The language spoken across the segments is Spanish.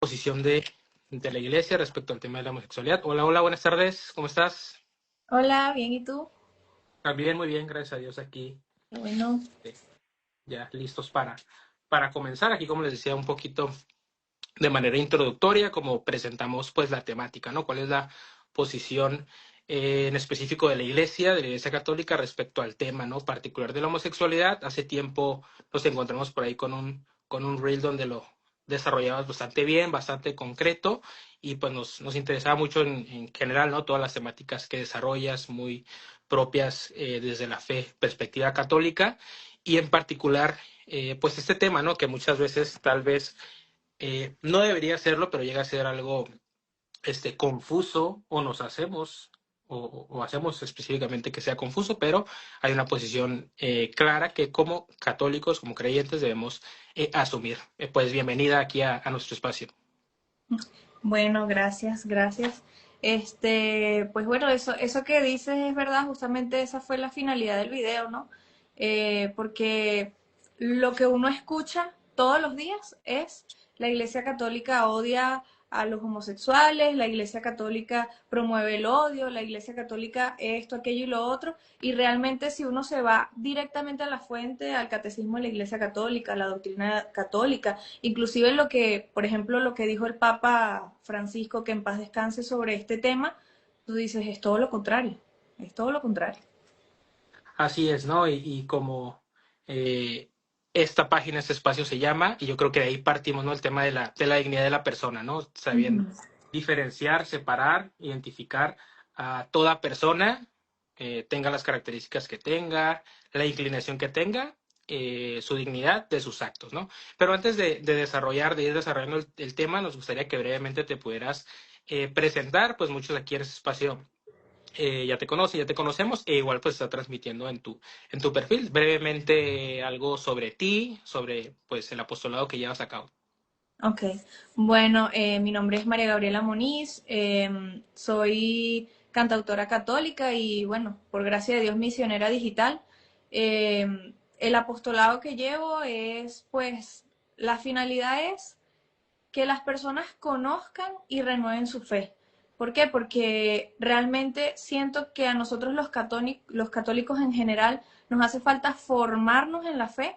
Posición de la iglesia respecto al tema de la homosexualidad. Hola, hola, buenas tardes, ¿cómo estás? Hola, bien, ¿y tú? También muy bien, gracias a Dios aquí, Bueno, eh, ya listos para comenzar. Aquí, como les decía, un poquito de manera introductoria, como presentamos pues la temática, ¿no? ¿Cuál es la posición en específico de la Iglesia Católica respecto al tema, ¿no? Particular de la homosexualidad? Hace tiempo nos encontramos por ahí con un reel donde lo desarrollabas bastante bien, bastante concreto, y pues nos interesaba mucho en general, ¿no? Todas las temáticas que desarrollas, muy propias desde la fe, perspectiva católica, y en particular, pues este tema, ¿no? Que muchas veces tal vez no debería serlo, pero llega a ser algo confuso, o nos hacemos, o hacemos específicamente que sea confuso, pero hay una posición clara que como católicos, como creyentes, debemos asumir. Pues bienvenida aquí a nuestro espacio. bueno, gracias, gracias. Pues bueno, eso que dices es verdad, justamente esa fue la finalidad del video, ¿no? Porque lo que uno escucha todos los días es la Iglesia Católica odia a los homosexuales, la Iglesia Católica promueve el odio, la Iglesia Católica esto, aquello y lo otro, y realmente si uno se va directamente a la fuente, al catecismo de la Iglesia Católica, a la doctrina católica, inclusive lo que, por ejemplo, lo que dijo el Papa Francisco, que en paz descanse sobre este tema, tú dices, es todo lo contrario, es todo lo contrario. Así es, ¿no? Y como eh, esta página, este espacio se llama, y yo creo que de ahí partimos, ¿no? El tema de la dignidad de la persona, ¿no? Sabiendo Ujú. diferenciar, separar, identificar a toda persona, tenga las características que tenga, la inclinación que tenga, su dignidad de sus actos, ¿no? Pero antes de ir desarrollando el tema, nos gustaría que brevemente te pudieras presentar, pues muchos aquí en este espacio ya te conocen, ya te conocemos, e igual pues está transmitiendo en tu perfil brevemente algo sobre ti, sobre pues el apostolado que llevas a cabo. Ok, bueno, mi nombre es María Gabriela Moniz, soy cantautora católica y bueno, por gracia de Dios, misionera digital. El apostolado que llevo es, pues, la finalidad es que las personas conozcan y renueven su fe. ¿Por qué? Porque realmente siento que a nosotros los católicos en general nos hace falta formarnos en la fe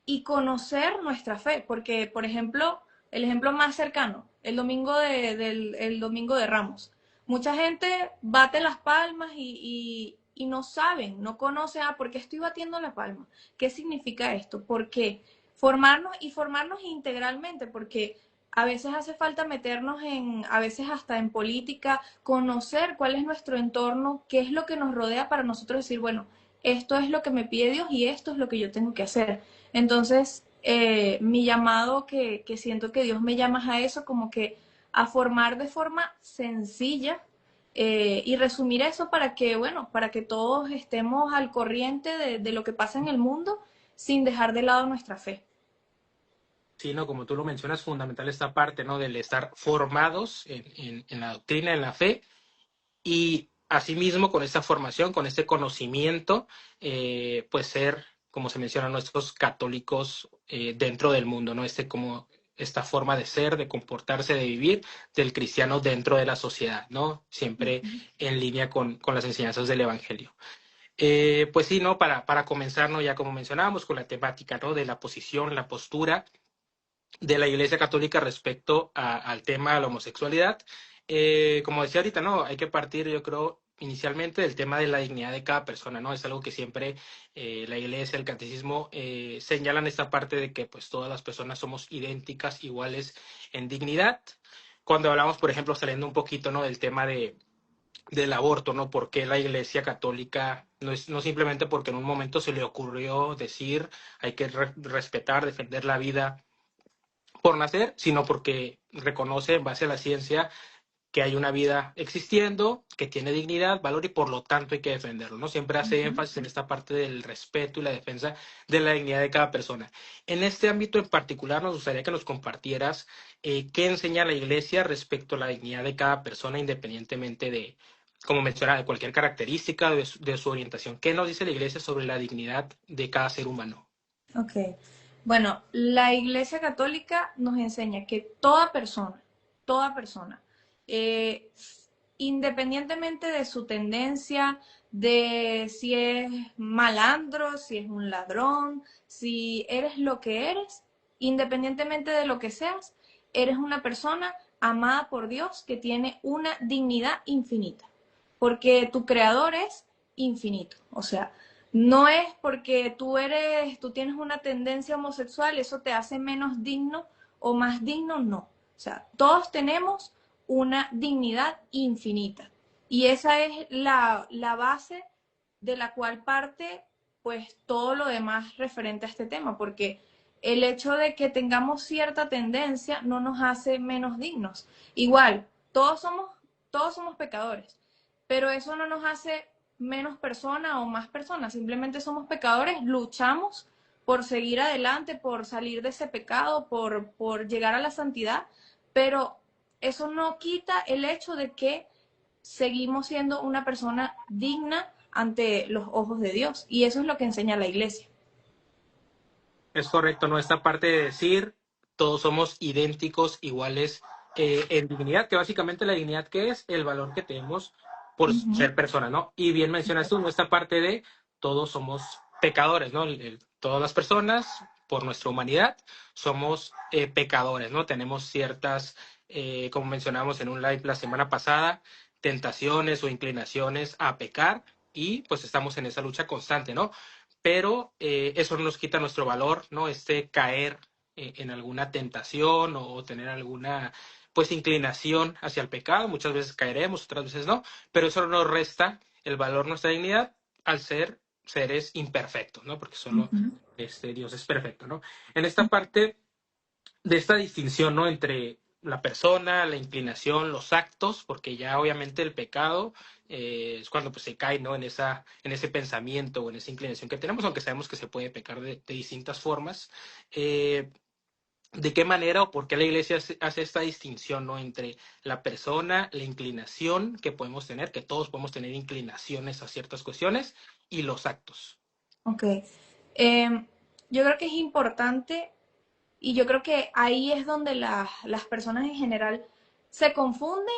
y conocer nuestra fe, porque, por ejemplo, el ejemplo más cercano, el domingo de Ramos. Mucha gente bate las palmas y no saben, no conocen, ¿por qué estoy batiendo la palma? ¿Qué significa esto? ¿Por qué? Formarnos integralmente, porque a veces hace falta meternos a veces hasta en política, conocer cuál es nuestro entorno, qué es lo que nos rodea para nosotros decir, bueno, esto es lo que me pide Dios y esto es lo que yo tengo que hacer. Entonces, mi llamado que siento que Dios me llama a eso, como que a formar de forma sencilla y resumir eso para que, bueno, para que todos estemos al corriente de lo que pasa en el mundo sin dejar de lado nuestra fe. Sí, ¿no? Como tú lo mencionas, fundamental esta parte, ¿no? Del estar formados en la doctrina, en la fe, y asimismo con esta formación, con este conocimiento, pues ser, como se menciona, nuestros católicos dentro del mundo, ¿no? Como esta forma de ser, de comportarse, de vivir del cristiano dentro de la sociedad, ¿no? Siempre en línea con las enseñanzas del Evangelio. Pues sí, ¿no? Para comenzar, ¿no? Ya como mencionábamos, con la temática, ¿no? De la posición, la postura de la Iglesia Católica respecto al tema de la homosexualidad. Como decía ahorita, no, hay que partir, yo creo, inicialmente del tema de la dignidad de cada persona, ¿no? Es algo que siempre la Iglesia, el catecismo señalan esta parte de que pues todas las personas somos idénticas, iguales en dignidad. Cuando hablamos, por ejemplo, saliendo un poquito, ¿no? Del tema del aborto, ¿no? ¿Por qué la Iglesia Católica no simplemente porque en un momento se le ocurrió decir hay que respetar, defender la vida por nacer, sino porque reconoce en base a la ciencia que hay una vida existiendo, que tiene dignidad, valor, y por lo tanto hay que defenderlo, ¿no? Siempre hace Ujú. énfasis en esta parte del respeto y la defensa de la dignidad de cada persona. En este ámbito en particular nos gustaría que nos compartieras qué enseña la Iglesia respecto a la dignidad de cada persona independientemente de, como mencionaba, de cualquier característica de su orientación. ¿Qué nos dice la Iglesia sobre la dignidad de cada ser humano? Ok. Bueno, la Iglesia Católica nos enseña que toda persona, eh, independientemente de su tendencia, de si es malandro, si es un ladrón, si eres lo que eres, independientemente de lo que seas, eres una persona amada por Dios que tiene una dignidad infinita, porque tu creador es infinito. O sea, no es porque tú tienes una tendencia homosexual, eso te hace menos digno o más digno, no. O sea, todos tenemos una dignidad infinita. Y esa es la base de la cual parte pues todo lo demás referente a este tema, porque el hecho de que tengamos cierta tendencia no nos hace menos dignos. Igual, todos somos pecadores, pero eso no nos hace menos persona o más personas, simplemente somos pecadores, luchamos por seguir adelante, por salir de ese pecado, por llegar a la santidad, pero eso no quita el hecho de que seguimos siendo una persona digna ante los ojos de Dios. Y eso es lo que enseña la iglesia. Es correcto, ¿no? Esta parte de decir todos somos idénticos, iguales en dignidad, que básicamente la dignidad que es el valor que tenemos por Ujú. ser persona, ¿no? Y bien mencionas tú, ¿no? Esta parte de todos somos pecadores, ¿no? Todas las personas, por nuestra humanidad, somos pecadores, ¿no? Tenemos ciertas, como mencionamos en un live la semana pasada, tentaciones o inclinaciones a pecar y pues estamos en esa lucha constante, ¿no? Pero eso no nos quita nuestro valor, ¿no? Caer en alguna tentación o tener alguna pues inclinación hacia el pecado, muchas veces caeremos, otras veces no, pero eso no nos resta el valor, nuestra dignidad al ser seres imperfectos, ¿no? Porque solo Ujú. Dios es perfecto, ¿no? En esta parte de esta distinción, ¿no? Entre la persona, la inclinación, los actos, porque ya obviamente el pecado es cuando pues, se cae, ¿no? En ese pensamiento o en esa inclinación que tenemos, aunque sabemos que se puede pecar de distintas formas. Eh, ¿De qué manera o por qué la iglesia hace esta distinción, ¿no? Entre la persona, la inclinación que podemos tener, que todos podemos tener inclinaciones a ciertas cuestiones, y los actos? Ok. Yo creo que es importante y yo creo que ahí es donde las personas en general se confunden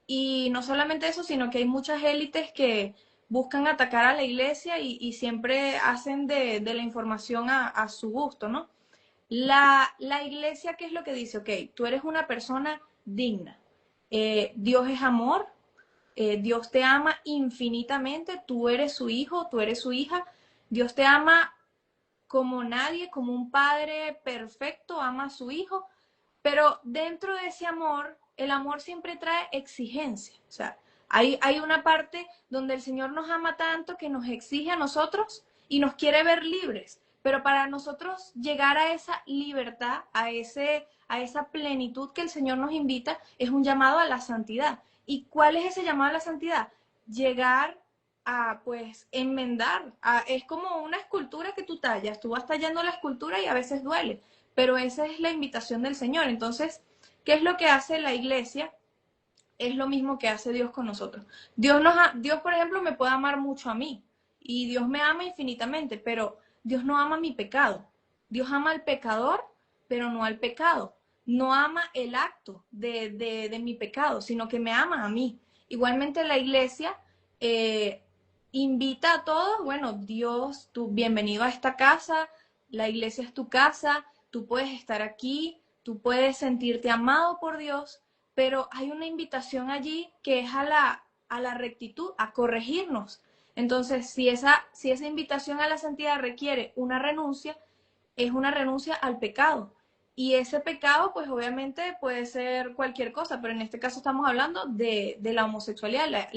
y no solamente eso, sino que hay muchas élites que buscan atacar a la iglesia y siempre hacen de la información a su gusto, ¿no? La iglesia, ¿qué es lo que dice? Ok, tú eres una persona digna. Dios es amor, Dios te ama infinitamente, tú eres su hijo, tú eres su hija. Dios te ama como nadie, como un padre perfecto ama a su hijo, pero dentro de ese amor, el amor siempre trae exigencia. O sea, hay una parte donde el Señor nos ama tanto que nos exige a nosotros y nos quiere ver libres. Pero para nosotros llegar a esa libertad, a esa plenitud que el Señor nos invita, es un llamado a la santidad. ¿Y cuál es ese llamado a la santidad? Llegar a, pues, enmendar. Es como una escultura que tú tallas. Tú vas tallando la escultura y a veces duele, pero esa es la invitación del Señor. Entonces, ¿qué es lo que hace la iglesia? Es lo mismo que hace Dios con nosotros. Dios, por ejemplo, me puede amar mucho a mí y Dios me ama infinitamente, pero Dios no ama mi pecado. Dios ama al pecador, pero no al pecado. No ama el acto de mi pecado, sino que me ama a mí. Igualmente la iglesia eh, invita a todos, bueno, Dios, tú bienvenido a esta casa, la iglesia es tu casa, tú puedes estar aquí, tú puedes sentirte amado por Dios, pero hay una invitación allí que es a la rectitud, a corregirnos. Entonces, si esa invitación a la santidad requiere una renuncia, es una renuncia al pecado. Y ese pecado, pues obviamente puede ser cualquier cosa, pero en este caso estamos hablando de la homosexualidad.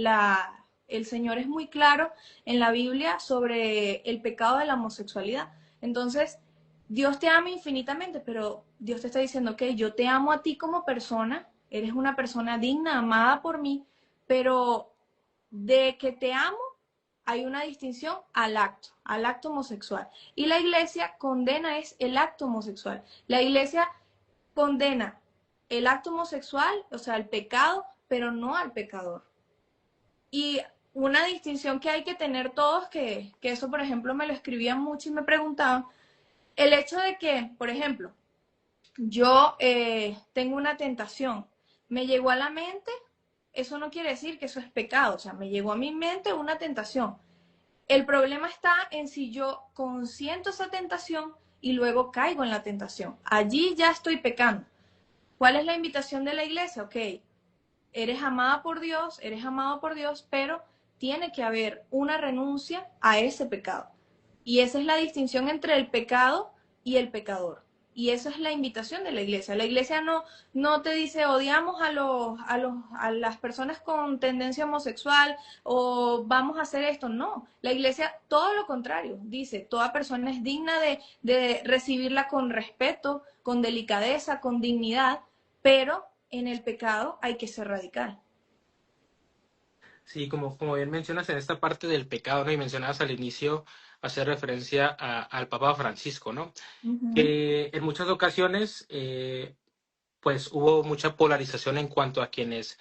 El Señor es muy claro en la Biblia sobre el pecado de la homosexualidad. Entonces, Dios te ama infinitamente, pero Dios te está diciendo, ok, yo te amo a ti como persona, eres una persona digna, amada por mí, pero de que te amo hay una distinción al acto homosexual. Y la iglesia condena es el acto homosexual. La iglesia condena el acto homosexual, o sea, el pecado, pero no al pecador. Y una distinción que hay que tener todos, que eso por ejemplo me lo escribían mucho y me preguntaban, El hecho de que, por ejemplo, yo tengo una tentación, me llegó a la mente, eso no quiere decir que eso es pecado, o sea, me llegó a mi mente una tentación. El problema está en si yo consiento esa tentación y luego caigo en la tentación. Allí ya estoy pecando. ¿Cuál es la invitación de la iglesia? Ok, eres amada por Dios, eres amado por Dios, pero tiene que haber una renuncia a ese pecado. Y esa es la distinción entre el pecado y el pecador. Y esa es la invitación de la iglesia. La iglesia no te dice odiamos a las personas con tendencia homosexual o vamos a hacer esto. No, la iglesia todo lo contrario. Dice, toda persona es digna de recibirla con respeto, con delicadeza, con dignidad, pero en el pecado hay que ser radical. Sí, como bien mencionas en esta parte del pecado, ¿no? Y mencionabas al inicio, hacer referencia al Papa Francisco, ¿no? Uh -huh. Que en muchas ocasiones, pues hubo mucha polarización en cuanto a quienes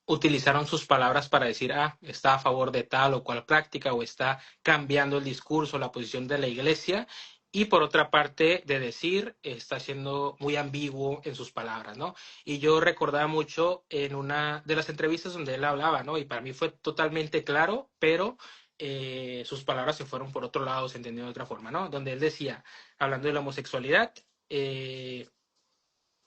utilizaron sus palabras para decir, está a favor de tal o cual práctica o está cambiando el discurso, la posición de la iglesia. Y por otra parte, de decir, está siendo muy ambiguo en sus palabras, ¿no? Y yo recordaba mucho en una de las entrevistas donde él hablaba, ¿no? Y para mí fue totalmente claro, pero sus palabras se fueron por otro lado, se entendió de otra forma, ¿no? Donde él decía, hablando de la homosexualidad,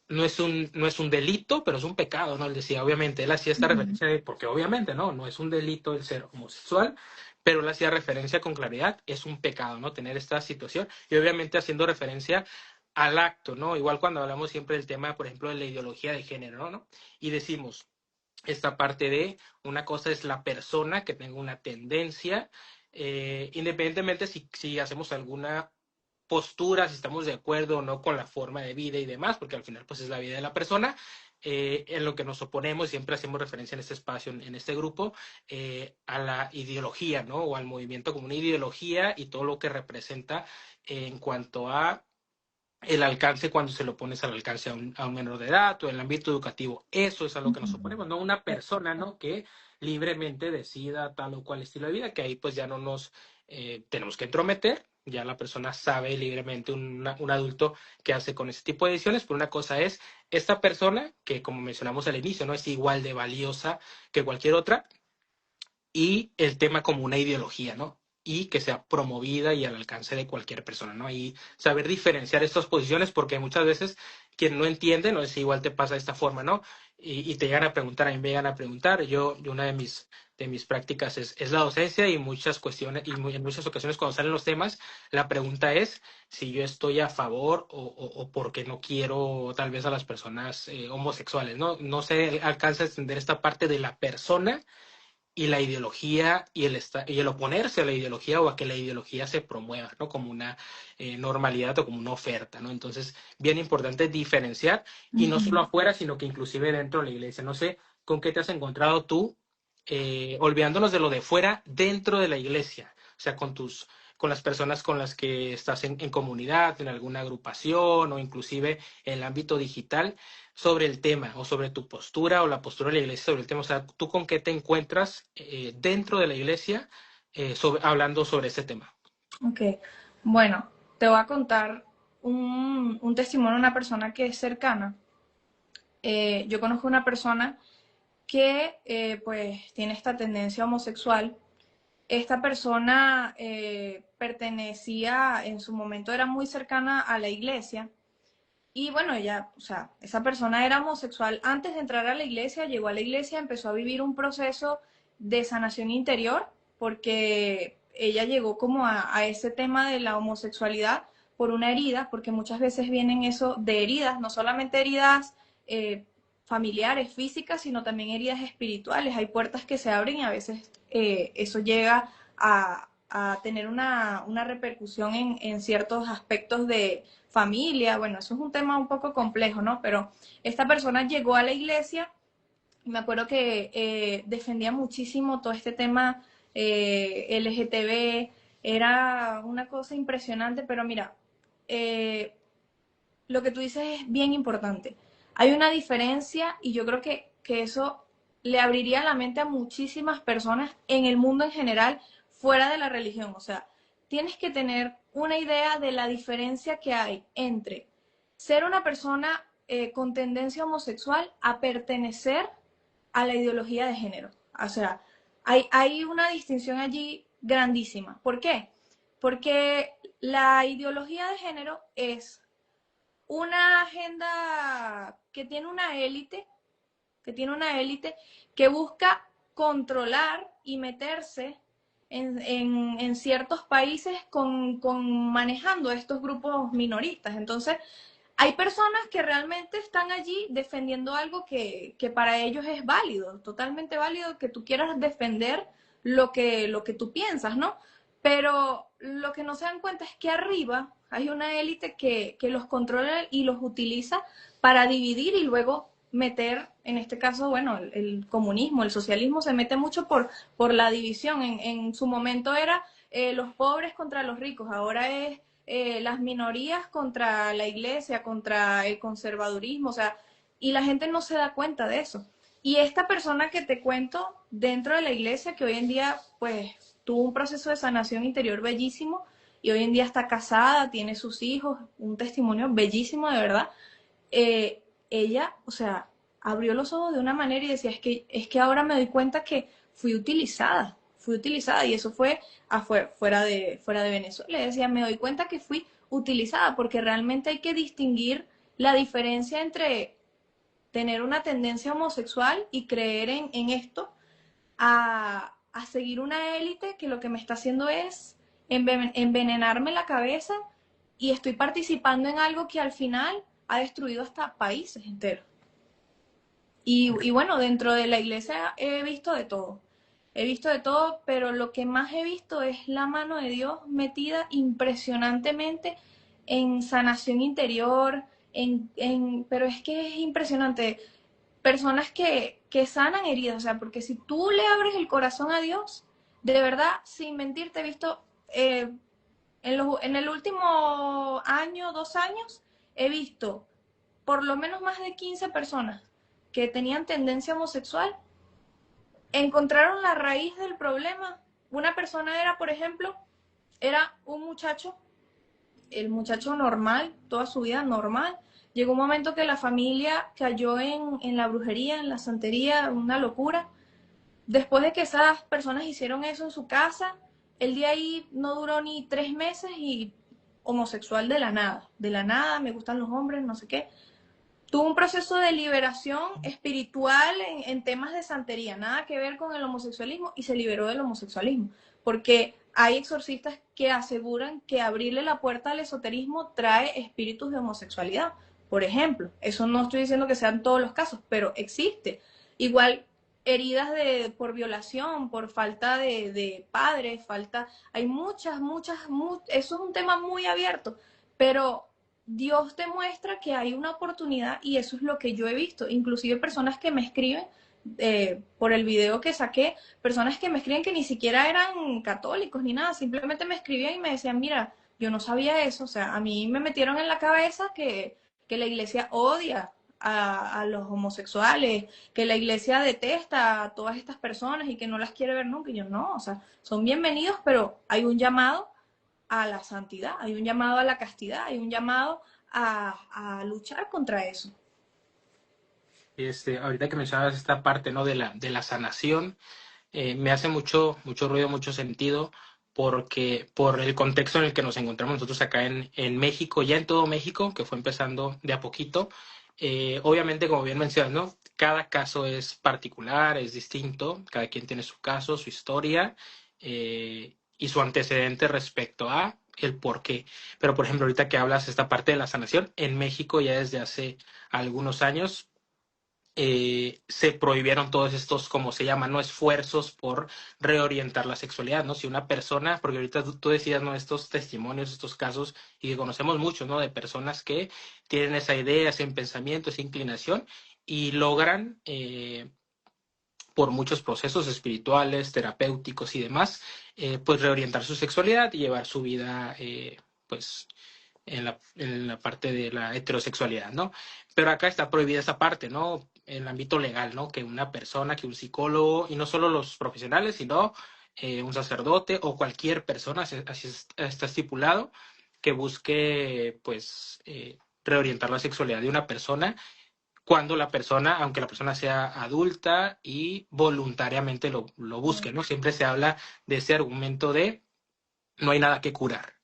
no es un delito, pero es un pecado, ¿no? Él decía, obviamente, él hacía esta Uh -huh. referencia, porque obviamente, no es un delito el ser homosexual, pero él hacía referencia con claridad, es un pecado, ¿no? Tener esta situación, y obviamente haciendo referencia al acto, ¿no? Igual cuando hablamos siempre del tema, por ejemplo, de la ideología de género, ¿no? Y decimos, esta parte de, una cosa es la persona que tenga una tendencia, independientemente si hacemos alguna postura, si estamos de acuerdo o no con la forma de vida y demás, porque al final pues es la vida de la persona, en lo que nos oponemos, siempre hacemos referencia en este espacio, en este grupo, a la ideología, ¿no? O al movimiento como una ideología y todo lo que representa en cuanto a el alcance cuando se lo pones al alcance a un menor de edad o en el ámbito educativo. Eso es a lo que nos oponemos, no una persona, ¿no? Que libremente decida tal o cual estilo de vida, que ahí pues ya no nos tenemos que entrometer, ya la persona sabe libremente, un adulto que hace con ese tipo de decisiones, pero una cosa es esta persona, que como mencionamos al inicio, no es igual de valiosa que cualquier otra, y el tema como una ideología, ¿no? Y que sea promovida y al alcance de cualquier persona, ¿no? Y saber diferenciar estas posiciones, porque muchas veces quien no entiende, no sé si igual te pasa de esta forma, ¿no? Y te llegan a preguntar, a mí me llegan a preguntar, yo una de mis prácticas es la docencia y muchas cuestiones, y en muchas ocasiones cuando salen los temas, la pregunta es si yo estoy a favor o porque no quiero tal vez a las personas homosexuales, ¿no? No se alcanza a entender esta parte de la persona y la ideología y el oponerse a la ideología o a que la ideología se promueva, ¿no? Como una normalidad o como una oferta, ¿no? Entonces, bien importante diferenciar y no solo afuera, sino que inclusive dentro de la iglesia. No sé con qué te has encontrado tú, olvidándonos de lo de fuera, dentro de la iglesia, o sea, con las personas con las que estás en comunidad, en alguna agrupación o inclusive en el ámbito digital sobre el tema o sobre tu postura o la postura de la iglesia sobre el tema. O sea, ¿tú con qué te encuentras dentro de la iglesia hablando sobre este tema? Ok, bueno, te voy a contar un testimonio de una persona que es cercana. Yo conozco una persona que pues tiene esta tendencia homosexual. Esta persona pertenecía, en su momento era muy cercana a la iglesia. Y bueno, ella, o sea, esa persona era homosexual antes de entrar a la iglesia, llegó a la iglesia, empezó a vivir un proceso de sanación interior, porque ella llegó como a ese tema de la homosexualidad por una herida, porque muchas veces vienen eso de heridas, no solamente heridas familiares, físicas, sino también heridas espirituales. Hay puertas que se abren y a veces eso llega a tener una repercusión en ciertos aspectos de familia. Bueno, eso es un tema un poco complejo, ¿no? Pero esta persona llegó a la iglesia, me acuerdo que defendía muchísimo todo este tema LGTB, era una cosa impresionante, pero mira, eh, lo que tú dices es bien importante. Hay una diferencia y yo creo que eso le abriría la mente a muchísimas personas en el mundo en general, fuera de la religión. O sea, tienes que tener una idea de la diferencia que hay entre ser una persona con tendencia homosexual a pertenecer a la ideología de género. O sea, hay una distinción allí grandísima. ¿Por qué? Porque la ideología de género es una agenda que tiene una élite que busca controlar y meterse en ciertos países con manejando estos grupos minoristas. Entonces, hay personas que realmente están allí defendiendo algo que para ellos es válido, totalmente válido, que tú quieras defender lo que tú piensas, ¿no? Pero lo que no se dan cuenta es que arriba hay una élite que los controla y los utiliza para dividir y luego meter, en este caso, bueno, el comunismo, el socialismo se mete mucho por la división. En su momento era los pobres contra los ricos, ahora es las minorías contra la iglesia, contra el conservadurismo, o sea, y la gente no se da cuenta de eso. Y esta persona que te cuento dentro de la iglesia, que hoy en día, pues, tuvo un proceso de sanación interior bellísimo y hoy en día está casada, tiene sus hijos, un testimonio bellísimo de verdad, ella, o sea, abrió los ojos de una manera y decía, es que ahora me doy cuenta que fui utilizada y eso fue fuera de Venezuela. Le decía, me doy cuenta que fui utilizada porque realmente hay que distinguir la diferencia entre tener una tendencia homosexual y creer en esto a seguir una élite que lo que me está haciendo es envenenarme la cabeza y estoy participando en algo que al final ha destruido hasta países enteros. Y bueno, dentro de la iglesia he visto de todo. He visto de todo, pero lo que más he visto es la mano de Dios metida impresionantemente en sanación interior, pero es que es impresionante. Personas que sanan heridas, o sea, porque si tú le abres el corazón a Dios, de verdad, sin mentirte, he visto en el último año, 2 años, he visto por lo menos más de 15 personas que tenían tendencia homosexual, encontraron la raíz del problema. Una persona era, por ejemplo, era un muchacho, el muchacho normal, toda su vida normal. Llegó un momento que la familia cayó en la brujería, en la santería, una locura. Después de que esas personas hicieron eso en su casa, el día ahí no duró ni 3 meses y homosexual de la nada, me gustan los hombres, no sé qué. Tuvo un proceso de liberación espiritual en temas de santería, nada que ver con el homosexualismo, y se liberó del homosexualismo, porque hay exorcistas que aseguran que abrirle la puerta al esoterismo trae espíritus de homosexualidad, por ejemplo. Eso no estoy diciendo que sean todos los casos, pero existe. Igual heridas por violación, por falta de padres, hay eso es un tema muy abierto, pero Dios te muestra que hay una oportunidad y eso es lo que yo he visto. Inclusive personas que me escriben por el video que saqué, personas que me escriben que ni siquiera eran católicos ni nada, simplemente me escribían y me decían, mira, yo no sabía eso, o sea, a mí me metieron en la cabeza que la iglesia odia a los homosexuales, que la iglesia detesta a todas estas personas y que no las quiere ver nunca. Y yo no, o sea, son bienvenidos, pero hay un llamado a la santidad, hay un llamado a la castidad, hay un llamado a luchar contra eso. Ahorita que mencionabas esta parte, ¿no? De la sanación, me hace mucho ruido, mucho sentido, porque por el contexto en el que nos encontramos nosotros acá en México, ya en todo México, que fue empezando de a poquito, obviamente, como bien mencionas, ¿no? Cada caso es particular, es distinto, cada quien tiene su caso, su historia y su antecedente respecto a el por qué. Pero, por ejemplo, ahorita que hablas esta parte de la sanación, en México ya desde hace algunos años se prohibieron todos estos, como se llaman, ¿no? Esfuerzos por reorientar la sexualidad, ¿no? Si una persona, porque ahorita tú decías, ¿no? Estos testimonios, estos casos, y que conocemos muchos, ¿no? De personas que tienen esa idea, ese pensamiento, esa inclinación, y logran, por muchos procesos espirituales, terapéuticos y demás, pues reorientar su sexualidad y llevar su vida, pues en la parte de la heterosexualidad, ¿no? Pero acá está prohibida esa parte, ¿no? En el ámbito legal, ¿no? Que una persona, que un psicólogo, y no solo los profesionales, sino un sacerdote o cualquier persona, así está estipulado, que busque pues reorientar la sexualidad de una persona cuando la persona, aunque la persona sea adulta y voluntariamente lo busque, ¿no? Siempre se habla de ese argumento de no hay nada que curar.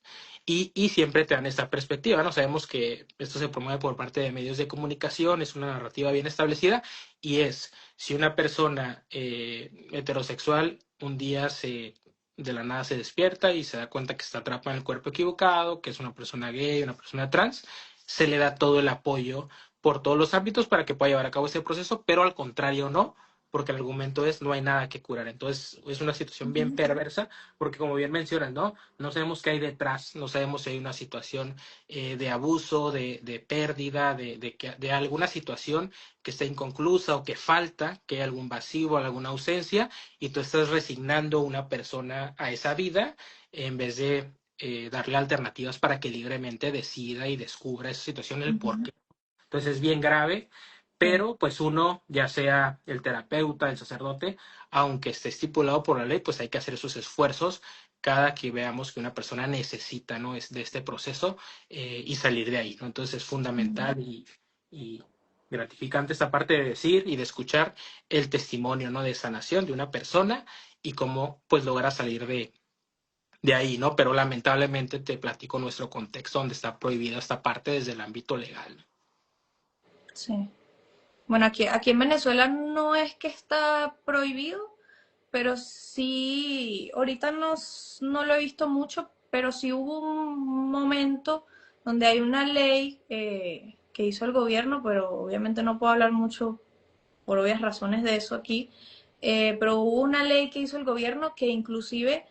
Y siempre te dan esta perspectiva, ¿no? Sabemos que esto se promueve por parte de medios de comunicación, es una narrativa bien establecida, y es, si una persona heterosexual un día de la nada se despierta y se da cuenta que está atrapada en el cuerpo equivocado, que es una persona gay, una persona trans, se le da todo el apoyo por todos los ámbitos para que pueda llevar a cabo ese proceso, pero al contrario no, porque el argumento es no hay nada que curar. Entonces es una situación bien perversa, porque como bien mencionas, ¿no? No sabemos qué hay detrás, no sabemos si hay una situación de abuso, de pérdida, de alguna situación que está inconclusa o que falta, que hay algún vacío, alguna ausencia, y tú estás resignando a una persona a esa vida en vez de darle alternativas para que libremente decida y descubra esa situación, el Ujú. porqué. Entonces es bien grave, Sí. pero pues uno, ya sea el terapeuta, el sacerdote, aunque esté estipulado por la ley, pues hay que hacer esos esfuerzos cada que veamos que una persona necesita, ¿no? Es de este proceso y salir de ahí, ¿no? Entonces es Ujú. fundamental y gratificante esta parte de decir y de escuchar el testimonio, ¿no? De sanación de una persona y cómo pues logra salir de ahí, ¿no? Pero lamentablemente te platico nuestro contexto donde está prohibida esta parte desde el ámbito legal. Sí. Bueno, aquí en Venezuela no es que está prohibido, pero sí, ahorita no lo he visto mucho, pero sí hubo un momento donde hay una ley que hizo el gobierno, pero obviamente no puedo hablar mucho por obvias razones de eso aquí, pero hubo una ley que hizo el gobierno que inclusive,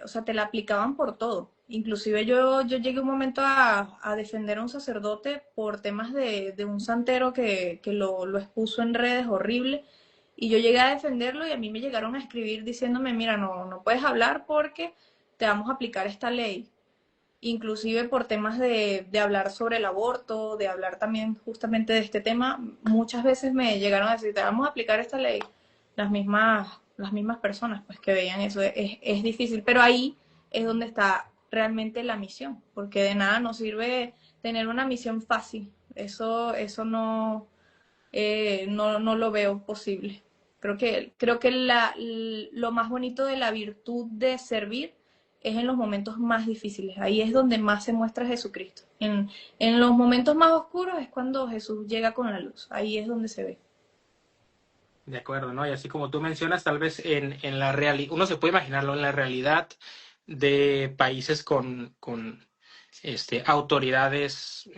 o sea, te la aplicaban por todo. Inclusive yo llegué un momento a defender a un sacerdote por temas de un santero que lo expuso en redes horrible. Y yo llegué a defenderlo y a mí me llegaron a escribir diciéndome, mira, no puedes hablar porque te vamos a aplicar esta ley. Inclusive por temas de hablar sobre el aborto, de hablar también justamente de este tema, muchas veces me llegaron a decir, te vamos a aplicar esta ley. Las mismas personas pues que veían eso, es difícil, pero ahí es donde está realmente la misión, porque de nada nos sirve tener una misión fácil, eso no lo veo posible. Creo que lo más bonito de la virtud de servir es en los momentos más difíciles. Ahí es donde más se muestra Jesucristo. En los momentos más oscuros es cuando Jesús llega con la luz. Ahí es donde se ve. De acuerdo, ¿no? Y así como tú mencionas, tal vez en la realidad, uno se puede imaginarlo en la realidad de países con autoridades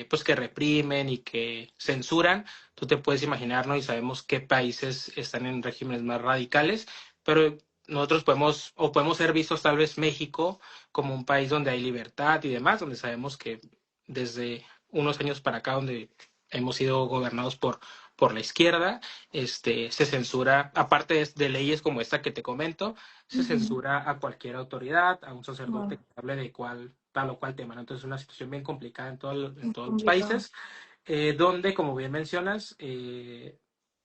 pues que reprimen y que censuran. Tú te puedes imaginar, ¿no? Y sabemos qué países están en regímenes más radicales, pero nosotros podemos ser vistos tal vez México como un país donde hay libertad y demás, donde sabemos que desde unos años para acá, donde hemos sido gobernados por la izquierda, se censura, aparte de leyes como esta que te comento, se Ujú. censura a cualquier autoridad, a un sacerdote Wow, que hable de tal o cual tema, ¿no? Entonces es una situación bien complicada en muy todos los complicado. países, donde, como bien mencionas,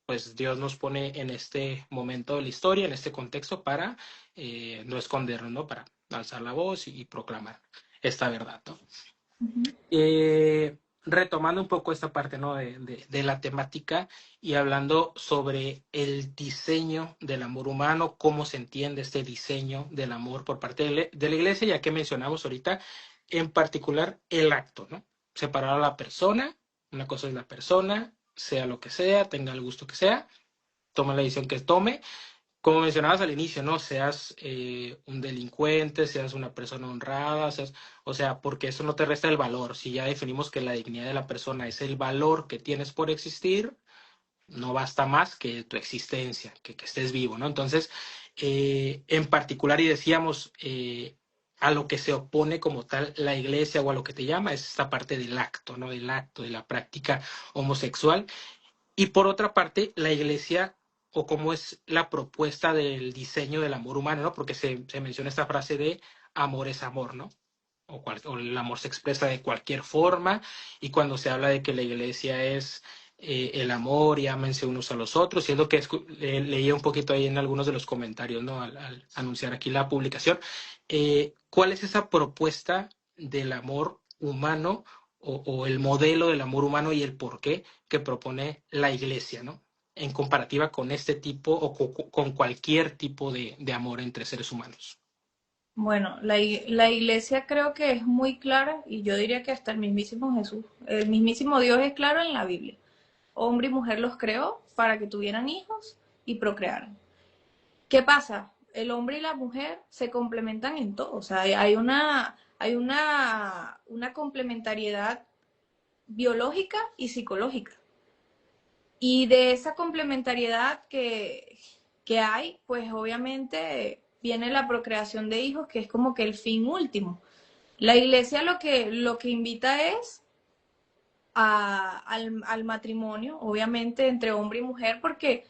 pues Dios nos pone en este momento de la historia, en este contexto, para no escondernos, ¿no? Para alzar la voz y proclamar esta verdad, ¿no? Ujú. Retomando un poco esta parte, ¿no? de la temática y hablando sobre el diseño del amor humano, cómo se entiende este diseño del amor por parte de la iglesia, ya que mencionamos ahorita en particular el acto, ¿no? Separar a la persona, una cosa es la persona, sea lo que sea, tenga el gusto que sea, tome la decisión que tome, como mencionabas al inicio, ¿no? Seas un delincuente, seas una persona honrada, o sea, porque eso no te resta el valor. Si ya definimos que la dignidad de la persona es el valor que tienes por existir, no basta más que tu existencia, que estés vivo, ¿no? Entonces, en particular, y decíamos, a lo que se opone como tal la iglesia o a lo que te llama es esta parte del acto, ¿no? Del acto, de la práctica homosexual. Y por otra parte, la iglesia, o cómo es la propuesta del diseño del amor humano, ¿no? Porque se menciona esta frase de amor es amor, ¿no? O el amor se expresa de cualquier forma, y cuando se habla de que la iglesia es el amor y ámense unos a los otros, y es lo que leía un poquito ahí en algunos de los comentarios, ¿no? Al anunciar aquí la publicación. ¿Cuál es esa propuesta del amor humano o el modelo del amor humano y el por qué que propone la Iglesia, ¿no? En comparativa con este tipo o con cualquier tipo de amor entre seres humanos? Bueno, la iglesia creo que es muy clara y yo diría que hasta el mismísimo Jesús, el mismísimo Dios es claro en la Biblia. Hombre y mujer los creó para que tuvieran hijos y procrearan. ¿Qué pasa? El hombre y la mujer se complementan en todo, o sea, hay una complementariedad biológica y psicológica. Y de esa complementariedad que hay, pues obviamente viene la procreación de hijos, que es como que el fin último. La iglesia lo que invita es al matrimonio, obviamente entre hombre y mujer, porque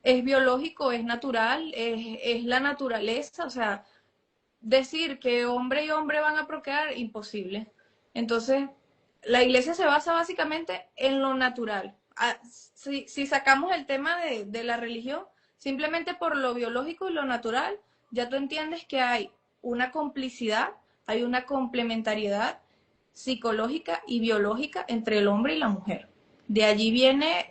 es biológico, es natural, es la naturaleza, o sea, decir que hombre y hombre van a procrear, imposible. Entonces, la iglesia se basa básicamente en lo natural. Si sacamos el tema de la religión, simplemente por lo biológico y lo natural, ya tú entiendes que hay una complicidad, hay una complementariedad psicológica y biológica entre el hombre y la mujer. De allí viene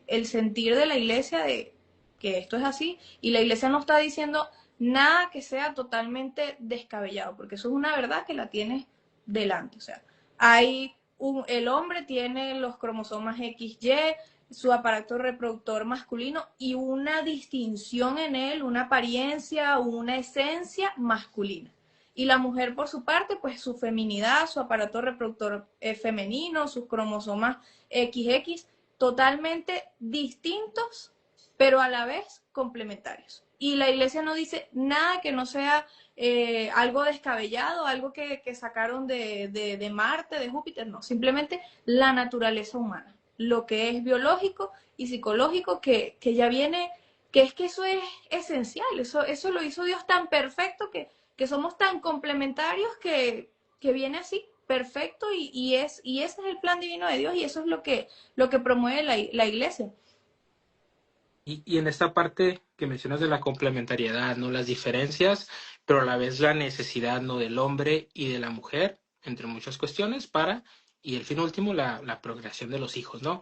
el sentir de la iglesia de que esto es así, y la iglesia no está diciendo nada que sea totalmente descabellado, porque eso es una verdad que la tienes delante. O sea, el hombre tiene los cromosomas XY, su aparato reproductor masculino y una distinción en él, una apariencia, una esencia masculina. Y la mujer, por su parte, pues su feminidad, su aparato reproductor femenino, sus cromosomas XX, totalmente distintos, pero a la vez complementarios. Y la iglesia no dice nada que no sea algo descabellado, algo que sacaron de Marte, de Júpiter, no, simplemente la naturaleza humana, lo que es biológico y psicológico, que ya viene, que es que eso es esencial, eso lo hizo Dios tan perfecto que somos tan complementarios que viene así, perfecto, y ese es el plan divino de Dios y eso es lo que promueve la iglesia. Y en esta parte que mencionas de la complementariedad, ¿no? Las diferencias, pero a la vez la necesidad, ¿no? Del hombre y de la mujer, entre muchas cuestiones, y el fin último, la procreación de los hijos, ¿no?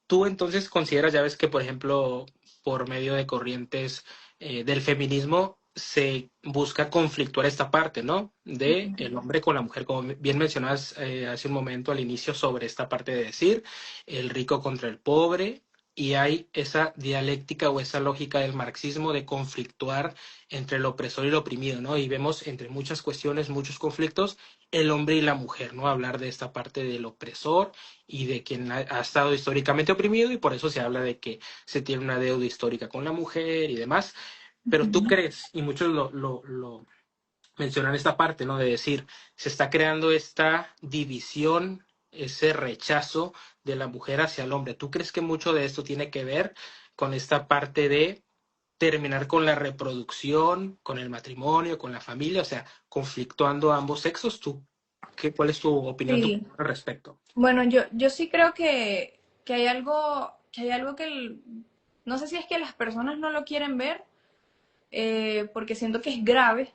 Tú entonces consideras, ya ves que, por ejemplo, por medio de corrientes del feminismo se busca conflictuar esta parte, ¿no? De el hombre con la mujer, como bien mencionabas hace un momento al inicio sobre esta parte de decir el rico contra el pobre, y hay esa dialéctica o esa lógica del marxismo de conflictuar entre el opresor y el oprimido, ¿no? Y vemos entre muchas cuestiones, muchos conflictos, el hombre y la mujer, ¿no? Hablar de esta parte del opresor y de quien ha estado históricamente oprimido, y por eso se habla de que se tiene una deuda histórica con la mujer y demás. Pero tú crees, y muchos lo mencionan esta parte, ¿no? De decir, se está creando esta división, ese rechazo de la mujer hacia el hombre. ¿Tú crees que mucho de esto tiene que ver con esta parte de terminar con la reproducción, con el matrimonio, con la familia, o sea, conflictuando a ambos sexos? ¿Cuál es tu opinión Sí, al respecto? bueno, yo sí creo que no sé si es que las personas no lo quieren ver, porque siento que es grave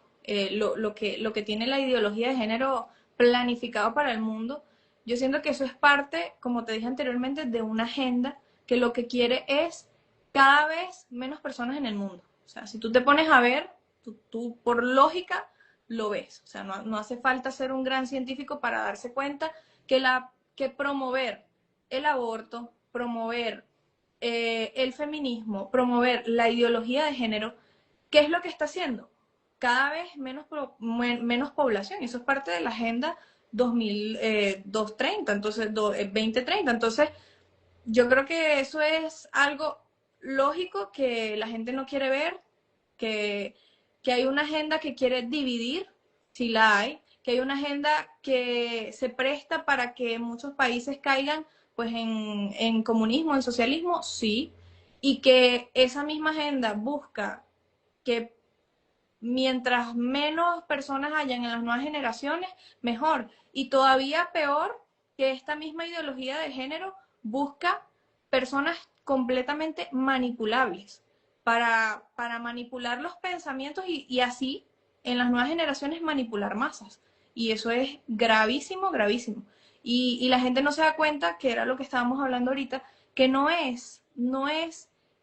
lo que tiene la ideología de género planificado para el mundo. Yo siento que eso es parte, como te dije anteriormente, de una agenda que lo que quiere es cada vez menos personas en el mundo. O sea, si tú te pones a ver, tú por lógica lo ves. O sea, no hace falta ser un gran científico para darse cuenta que promover el aborto, promover el feminismo, promover la ideología de género, ¿qué es lo que está haciendo? Cada vez menos población. Eso es parte de la agenda 2030, entonces 2030. Entonces, yo creo que eso es algo lógico que la gente no quiere ver, que, que hay una agenda que quiere dividir, si la hay, que hay una agenda que se presta para que muchos países caigan pues en comunismo, en socialismo, sí, y que esa misma agenda busca que mientras menos personas hayan en las nuevas generaciones, mejor. Y todavía peor, que esta misma ideología de género busca personas completamente manipulables para manipular los pensamientos y así en las nuevas generaciones manipular masas. Y eso es gravísimo, gravísimo. Y la gente no se da cuenta, que era lo que estábamos hablando ahorita, que no es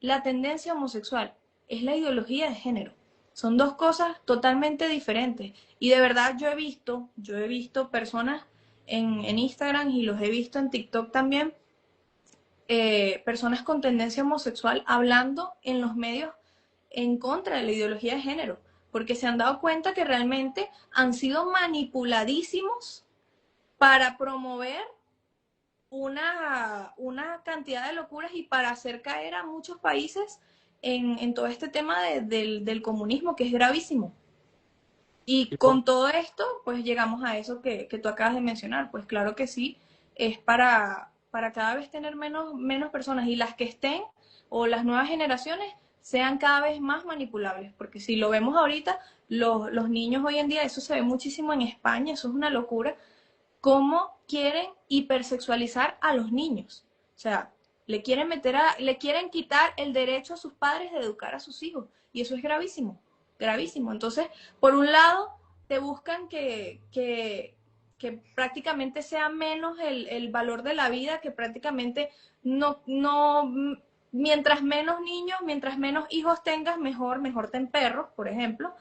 la tendencia homosexual, es la ideología de género. Son dos cosas totalmente diferentes. Y de verdad yo he visto personas en Instagram y los he visto en TikTok también, personas con tendencia homosexual hablando en los medios en contra de la ideología de género, porque se han dado cuenta que realmente han sido manipuladísimos para promover una cantidad de locuras y para hacer caer a muchos países en todo este tema del comunismo, que es gravísimo. Y Y con todo esto, pues llegamos a eso que tú acabas de mencionar. Pues claro que sí, es para cada vez tener menos personas y las que estén o las nuevas generaciones sean cada vez más manipulables. Porque si lo vemos ahorita, los niños hoy en día, eso se ve muchísimo en España, eso es una locura, cómo quieren hipersexualizar a los niños. O sea, le quieren quitar el derecho a sus padres de educar a sus hijos. Y eso es gravísimo, gravísimo. Entonces, por un lado, te buscan que prácticamente sea menos el valor de la vida, que prácticamente no, mientras menos niños, mientras menos hijos tengas, mejor te emperros, por ejemplo.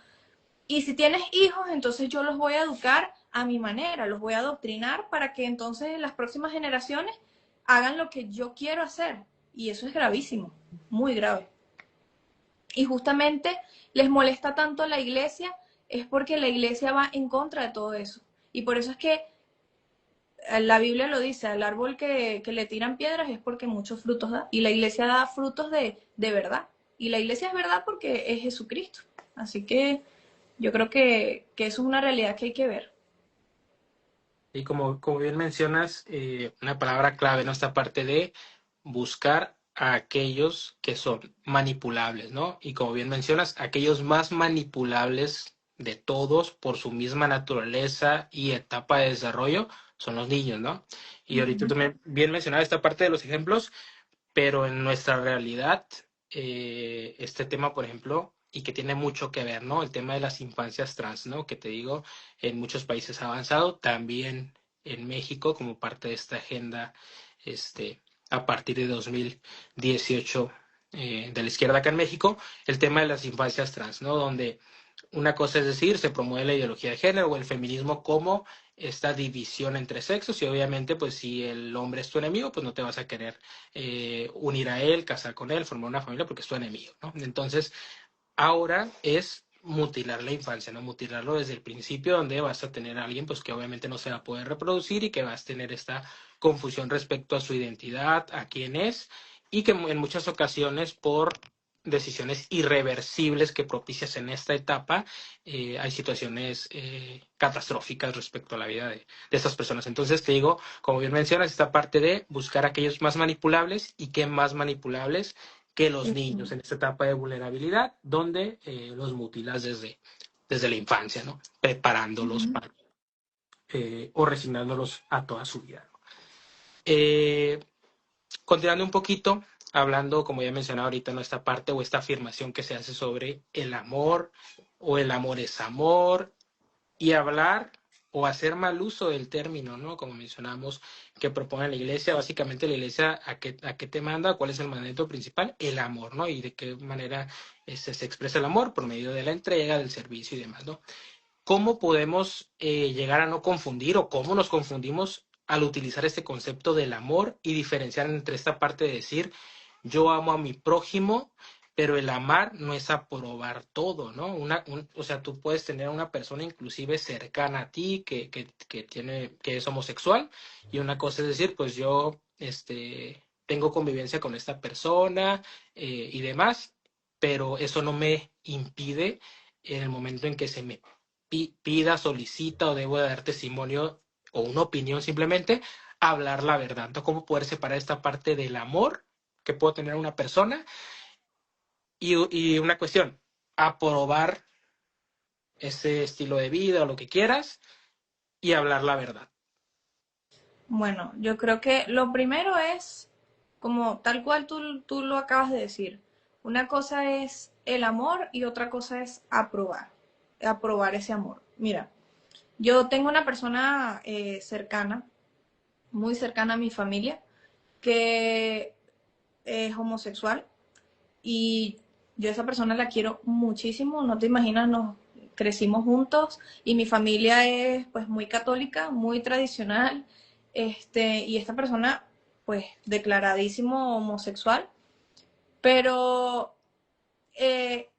Y si tienes hijos, entonces yo los voy a educar a mi manera, los voy a adoctrinar para que entonces las próximas generaciones hagan lo que yo quiero hacer. Y eso es gravísimo, muy grave. Y justamente les molesta tanto la iglesia, es porque la iglesia va en contra de todo eso. Y por eso es que la Biblia lo dice, al árbol que le tiran piedras es porque muchos frutos da. Y la iglesia da frutos de verdad. Y la iglesia es verdad porque es Jesucristo. Así que yo creo que eso es una realidad que hay que ver. Y como bien mencionas, una palabra clave en esta parte de buscar a aquellos que son manipulables, ¿no? Y como bien mencionas, aquellos más manipulables de todos por su misma naturaleza y etapa de desarrollo son los niños, ¿no? Y ahorita Ujú. también bien mencionaba esta parte de los ejemplos, pero en nuestra realidad, este tema, por ejemplo, y que tiene mucho que ver, ¿no? El tema de las infancias trans, ¿no? Que te digo, en muchos países ha avanzado, también en México, como parte de esta agenda, este, a partir de 2018, de la izquierda acá en México, el tema de las infancias trans, ¿no? Donde una cosa es decir, se promueve la ideología de género o el feminismo como esta división entre sexos y obviamente pues si el hombre es tu enemigo pues no te vas a querer unir a él, casar con él, formar una familia porque es tu enemigo, ¿no? Entonces ahora es mutilar la infancia, ¿no? Mutilarlo desde el principio donde vas a tener a alguien pues que obviamente no se va a poder reproducir y que vas a tener esta confusión respecto a su identidad, a quién es y que en muchas ocasiones por decisiones irreversibles que propicias en esta etapa, hay situaciones catastróficas respecto a la vida de estas personas. Entonces te digo, como bien mencionas, esta parte de buscar a aquellos más manipulables y qué más manipulables que los niños en esta etapa de vulnerabilidad, donde los mutilas desde la infancia, ¿no? Preparándolos Ujú. para, o resignándolos a toda su vida. Eh, Continuando un poquito, hablando, como ya mencionaba ahorita, en esta parte o esta afirmación que se hace sobre el amor o el amor es amor y hablar o hacer mal uso del término, ¿no? Como mencionamos, que propone la iglesia, básicamente la iglesia a qué te manda, cuál es el mandamiento principal, el amor, ¿no? Y de qué manera se expresa el amor por medio de la entrega, del servicio y demás, ¿no? ¿Cómo podemos llegar a no confundir o cómo nos confundimos al utilizar este concepto del amor y diferenciar entre esta parte de decir yo amo a mi prójimo, pero el amar no es aprobar todo, ¿no? O sea, tú puedes tener a una persona inclusive cercana a ti que es homosexual y una cosa es decir, pues yo tengo convivencia con esta persona y demás, pero eso no me impide en el momento en que se me pida, solicita o debo de dar testimonio o una opinión simplemente, hablar la verdad, ¿no? Cómo poder separar esta parte del amor que puedo tener una persona y una cuestión, aprobar ese estilo de vida o lo que quieras y hablar la verdad. Bueno, yo creo que lo primero es como tal cual tú lo acabas de decir. Una cosa es el amor y otra cosa es aprobar ese amor. Mira, yo tengo una persona cercana, muy cercana a mi familia, que es homosexual y yo a esa persona la quiero muchísimo, no te imaginas, nos crecimos juntos y mi familia es pues muy católica, muy tradicional, y esta persona pues declaradísimo homosexual, pero eh,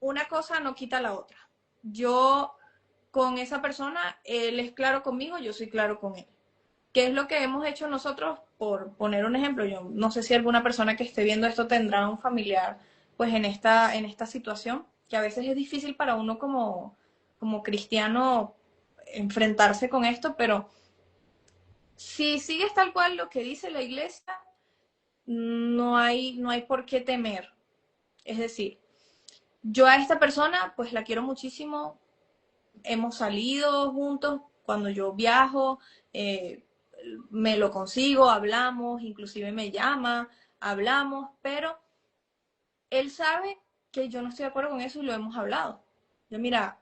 una cosa no quita la otra. Yo con esa persona, él es claro conmigo, yo soy claro con él. ¿Qué es lo que hemos hecho nosotros? Por poner un ejemplo, yo no sé si alguna persona que esté viendo esto tendrá un familiar pues en esta situación, que a veces es difícil para uno como cristiano enfrentarse con esto, pero si sigues tal cual lo que dice la iglesia, no hay por qué temer. Es decir, yo a esta persona pues la quiero muchísimo, hemos salido juntos cuando yo viajo, eh, me lo consigo, hablamos, inclusive me llama, hablamos, pero él sabe que yo no estoy de acuerdo con eso y lo hemos hablado. Yo, mira,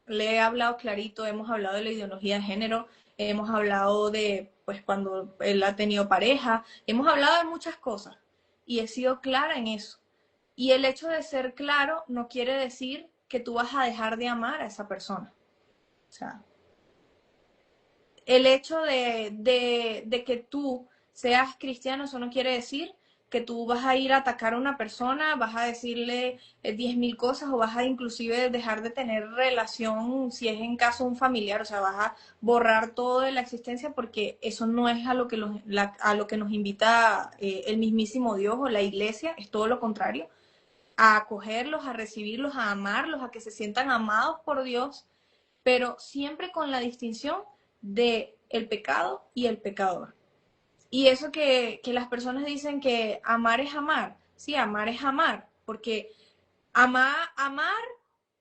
le he hablado clarito, hemos hablado de la ideología de género, hemos hablado de, pues, cuando él ha tenido pareja, hemos hablado de muchas cosas y he sido clara en eso. Y el hecho de ser claro no quiere decir que tú vas a dejar de amar a esa persona. O sea, el hecho de que tú seas cristiano, eso no quiere decir que tú vas a ir a atacar a una persona, vas a decirle 10.000 cosas o vas a inclusive dejar de tener relación si es en caso un familiar, o sea, vas a borrar todo de la existencia porque eso no es a lo que, a lo que nos invita el mismísimo Dios o la iglesia, es todo lo contrario, a acogerlos, a recibirlos, a amarlos, a que se sientan amados por Dios, pero siempre con la distinción de el pecado y el pecador. Y eso que las personas dicen que amar es amar, sí, amar es amar, porque amar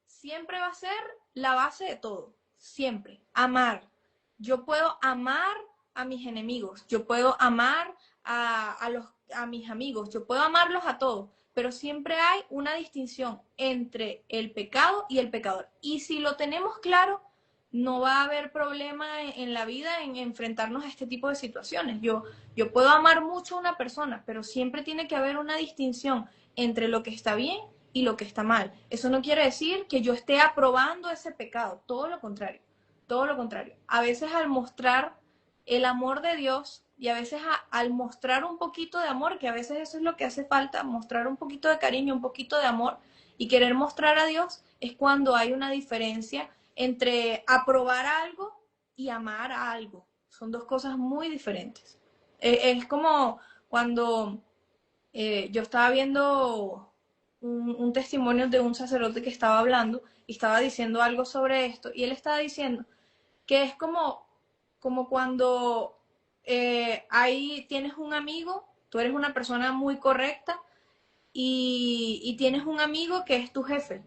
siempre va a ser la base de todo, siempre, amar. Yo puedo amar a mis enemigos, yo puedo amar a mis amigos, yo puedo amarlos a todos, pero siempre hay una distinción entre el pecado y el pecador. Y si lo tenemos claro, no va a haber problema en la vida en enfrentarnos a este tipo de situaciones. Yo puedo amar mucho a una persona, pero siempre tiene que haber una distinción entre lo que está bien y lo que está mal. Eso no quiere decir que yo esté aprobando ese pecado, todo lo contrario, todo lo contrario. A veces al mostrar el amor de Dios y a veces al mostrar un poquito de amor, que a veces eso es lo que hace falta, mostrar un poquito de cariño, un poquito de amor y querer mostrar a Dios, es cuando hay una diferencia entre aprobar algo y amar a algo. Son dos cosas muy diferentes. Es como cuando yo estaba viendo un testimonio de un sacerdote que estaba hablando y estaba diciendo algo sobre esto, y él estaba diciendo que es como cuando ahí tienes un amigo, tú eres una persona muy correcta y tienes un amigo que es tu jefe.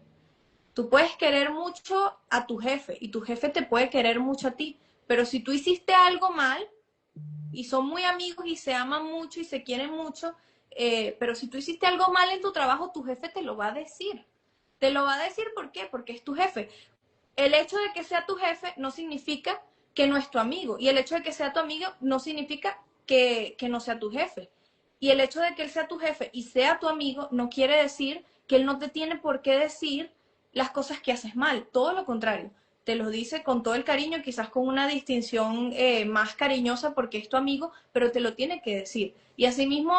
Tú puedes querer mucho a tu jefe y tu jefe te puede querer mucho a ti, pero si tú hiciste algo mal y son muy amigos y se aman mucho y se quieren mucho, pero si tú hiciste algo mal en tu trabajo, tu jefe te lo va a decir. Te lo va a decir, ¿por qué? Porque es tu jefe. El hecho de que sea tu jefe no significa que no es tu amigo. Y el hecho de que sea tu amigo no significa que no sea tu jefe. Y el hecho de que él sea tu jefe y sea tu amigo no quiere decir que él no te tiene por qué decir las cosas que haces mal. Todo lo contrario. Te lo dice con todo el cariño, quizás con una distinción más cariñosa porque es tu amigo, pero te lo tiene que decir. Y asimismo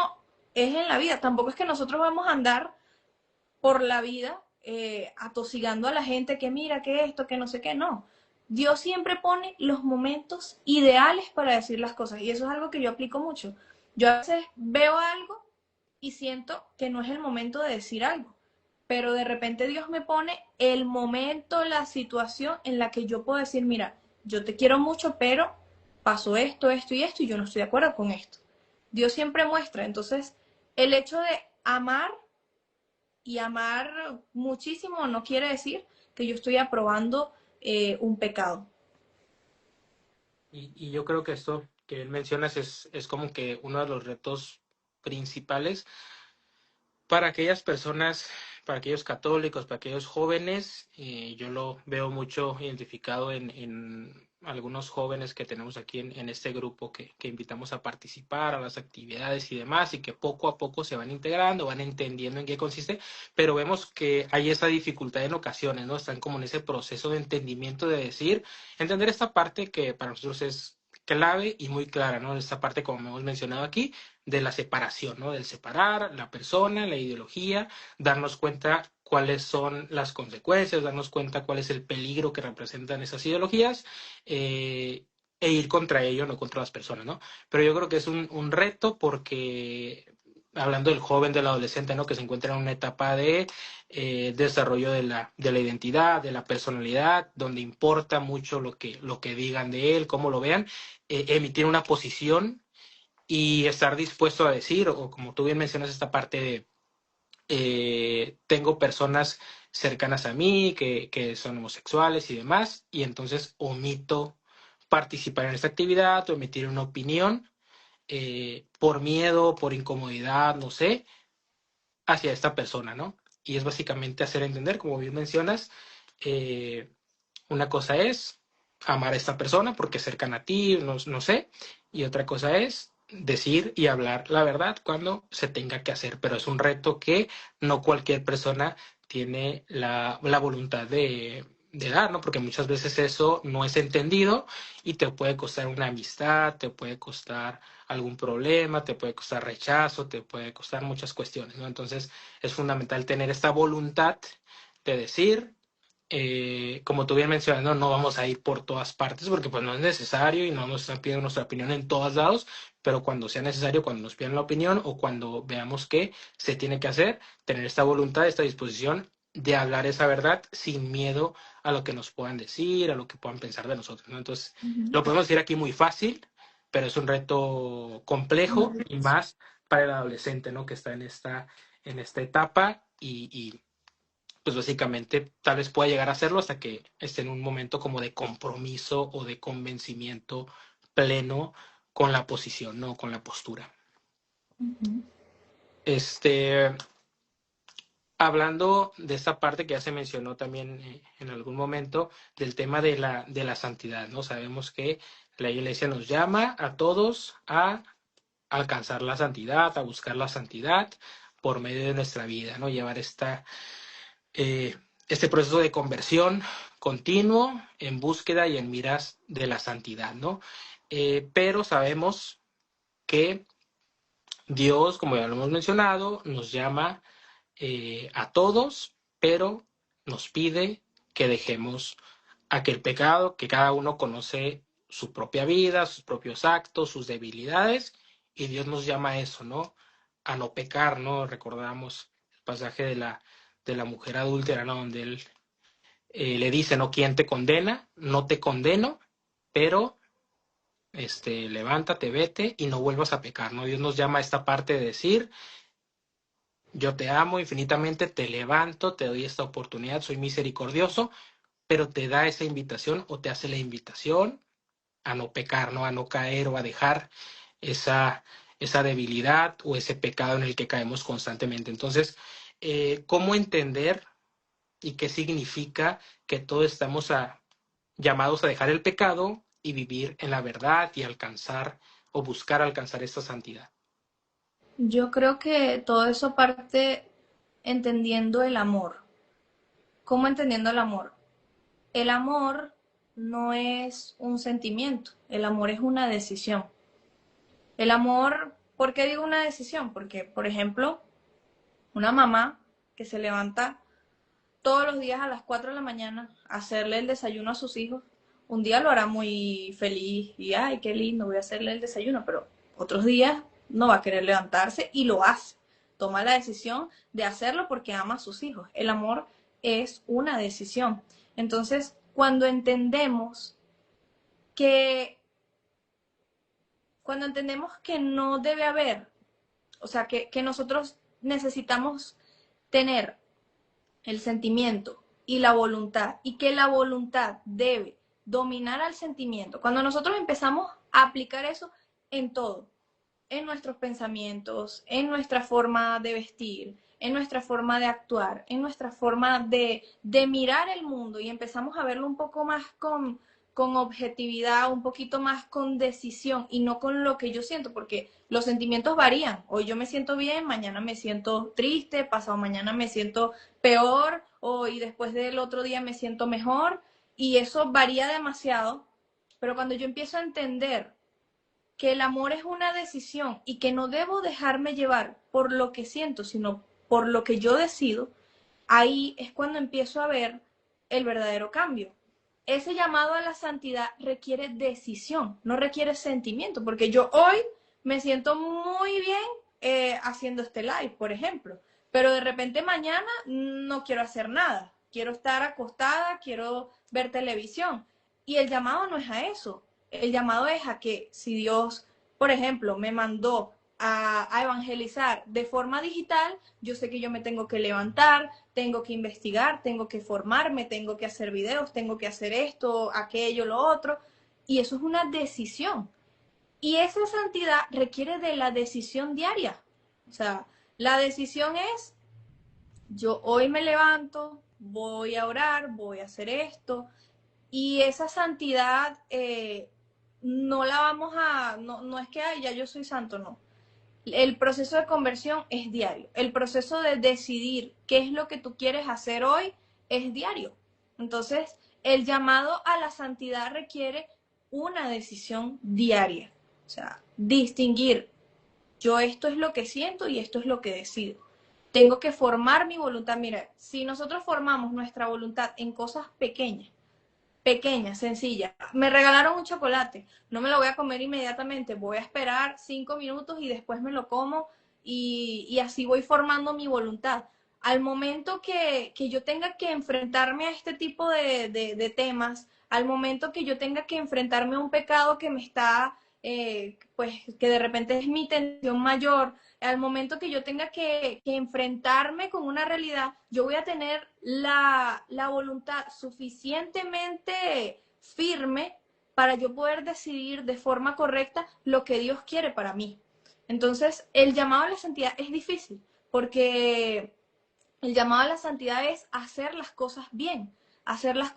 es en la vida. Tampoco es que nosotros vamos a andar por la vida atosigando a la gente que mira, que esto, que no sé qué, no. Dios siempre pone los momentos ideales para decir las cosas y eso es algo que yo aplico mucho. Yo a veces veo algo y siento que no es el momento de decir algo, pero de repente Dios me pone el momento, la situación en la que yo puedo decir, mira, yo te quiero mucho, pero pasó esto, esto y esto y yo no estoy de acuerdo con esto. Dios siempre muestra, entonces el hecho de amar y amar muchísimo no quiere decir que yo estoy aprobando un pecado. Y yo creo que esto que mencionas es como que uno de los retos principales para aquellas personas, para aquellos católicos, para aquellos jóvenes. Yo lo veo mucho identificado en algunos jóvenes que tenemos aquí en este grupo que invitamos a participar a las actividades y demás, y que poco a poco se van integrando, van entendiendo en qué consiste, pero vemos que hay esa dificultad en ocasiones, ¿no? Están como en ese proceso de entendimiento, de decir, entender esta parte que para nosotros es clave y muy clara, ¿no? Esta parte, como hemos mencionado aquí, de la separación, ¿no? Del separar la persona, la ideología, darnos cuenta cuáles son las consecuencias, darnos cuenta cuál es el peligro que representan esas ideologías, e ir contra ello, no contra las personas, ¿no? Pero yo creo que es un reto porque, hablando del joven, del adolescente, ¿no? Que se encuentra en una etapa de desarrollo de la identidad, de la personalidad, donde importa mucho lo que digan de él, cómo lo vean, emitir una posición y estar dispuesto a decir, o como tú bien mencionas, esta parte de tengo personas cercanas a mí que son homosexuales y demás, y entonces omito participar en esta actividad o emitir una opinión por miedo, por incomodidad, no sé, hacia esta persona, ¿no? Y es básicamente hacer entender, como bien mencionas, eh, una cosa es amar a esta persona porque es cercana a ti, no sé, y otra cosa es decir y hablar la verdad cuando se tenga que hacer, pero es un reto que no cualquier persona tiene la voluntad de dar, ¿no? Porque muchas veces eso no es entendido y te puede costar una amistad, te puede costar algún problema, te puede costar rechazo, te puede costar muchas cuestiones, ¿no? Entonces es fundamental tener esta voluntad de decir, como tú bien mencionas, no vamos a ir por todas partes porque pues no es necesario y no nos están pidiendo nuestra opinión en todos lados, pero cuando sea necesario, cuando nos pidan la opinión o cuando veamos que se tiene que hacer, tener esta voluntad, esta disposición de hablar esa verdad sin miedo a lo que nos puedan decir, a lo que puedan pensar de nosotros, ¿no? Entonces, Ujú. lo podemos decir aquí muy fácil, pero es un reto complejo y más para el adolescente, ¿no? Que está en esta etapa y pues básicamente tal vez pueda llegar a hacerlo hasta que esté en un momento como de compromiso o de convencimiento pleno con la posición, ¿no? Con la postura. Ujú. Este, hablando de esta parte que ya se mencionó también en algún momento, del tema de la santidad, ¿no? Sabemos que la iglesia nos llama a todos a alcanzar la santidad, a buscar la santidad por medio de nuestra vida, ¿no? Llevar eh, este proceso de conversión continuo en búsqueda y en miras de la santidad, ¿no? Pero sabemos que Dios, como ya lo hemos mencionado, nos llama a todos, pero nos pide que dejemos aquel pecado, que cada uno conoce su propia vida, sus propios actos, sus debilidades, y Dios nos llama a eso, ¿no? A no pecar, ¿no? Recordamos el pasaje de la mujer adúltera, ¿no? Donde él le dice, ¿no? ¿Quién te condena? No te condeno, pero levántate, vete y no vuelvas a pecar, ¿no? Dios nos llama a esta parte de decir, yo te amo infinitamente, te levanto, te doy esta oportunidad, soy misericordioso, pero te da esa invitación o te hace la invitación a no pecar, ¿no? A no caer o a dejar esa, esa debilidad o ese pecado en el que caemos constantemente. Entonces, ¿cómo entender y qué significa que todos estamos llamados a dejar el pecado y vivir en la verdad y alcanzar o buscar alcanzar esta santidad? Yo creo que todo eso parte entendiendo el amor. ¿Cómo entendiendo el amor? El amor no es un sentimiento, el amor es una decisión. El amor, ¿por qué digo una decisión? Porque, por ejemplo, una mamá que se levanta todos los días a las 4 de la mañana a hacerle el desayuno a sus hijos, un día lo hará muy feliz y, ay, qué lindo, voy a hacerle el desayuno, pero otros días no va a querer levantarse y lo hace. Toma la decisión de hacerlo porque ama a sus hijos. El amor es una decisión. Entonces, que, cuando entendemos que no debe haber, o sea, que nosotros necesitamos tener el sentimiento y la voluntad, y que la voluntad debe dominar al sentimiento. Cuando nosotros empezamos a aplicar eso en todo, en nuestros pensamientos, en nuestra forma de vestir, en nuestra forma de actuar, en nuestra forma de mirar el mundo y empezamos a verlo un poco más con objetividad, un poquito más con decisión y no con lo que yo siento, porque los sentimientos varían. Hoy yo me siento bien, mañana me siento triste, pasado mañana me siento peor, y después del otro día me siento mejor, y eso varía demasiado. Pero cuando yo empiezo a entender que el amor es una decisión y que no debo dejarme llevar por lo que siento, sino por lo que yo decido, ahí es cuando empiezo a ver el verdadero cambio. Ese llamado a la santidad requiere decisión, no requiere sentimiento, porque yo hoy me siento muy bien haciendo este live, por ejemplo, pero de repente mañana no quiero hacer nada, quiero estar acostada, quiero ver televisión. Y el llamado no es a eso, el llamado es a que si Dios, por ejemplo, me mandó a evangelizar de forma digital, yo sé que yo me tengo que levantar, tengo que investigar, tengo que formarme, tengo que hacer videos, tengo que hacer esto, aquello, lo otro. Y eso es una decisión. Y esa santidad requiere de la decisión diaria. O sea, la decisión es, yo hoy me levanto, voy a orar, voy a hacer esto. Y esa santidad no la vamos a, no es que ay, ya yo soy santo, no. El proceso de conversión es diario. El proceso de decidir qué es lo que tú quieres hacer hoy es diario. Entonces, el llamado a la santidad requiere una decisión diaria. O sea, distinguir, yo esto es lo que siento y esto es lo que decido. Tengo que formar mi voluntad. Mira, si nosotros formamos nuestra voluntad en cosas pequeña, sencilla. Me regalaron un chocolate, no me lo voy a comer inmediatamente, voy a esperar 5 minutos y después me lo como y así voy formando mi voluntad. Al momento que yo tenga que enfrentarme a este tipo de temas, al momento que yo tenga que enfrentarme a un pecado que me está, pues que de repente es mi tensión mayor, al momento que yo tenga que enfrentarme con una realidad, yo voy a tener la voluntad suficientemente firme para yo poder decidir de forma correcta lo que Dios quiere para mí. Entonces, el llamado a la santidad es difícil, porque el llamado a la santidad es hacer las cosas bien, las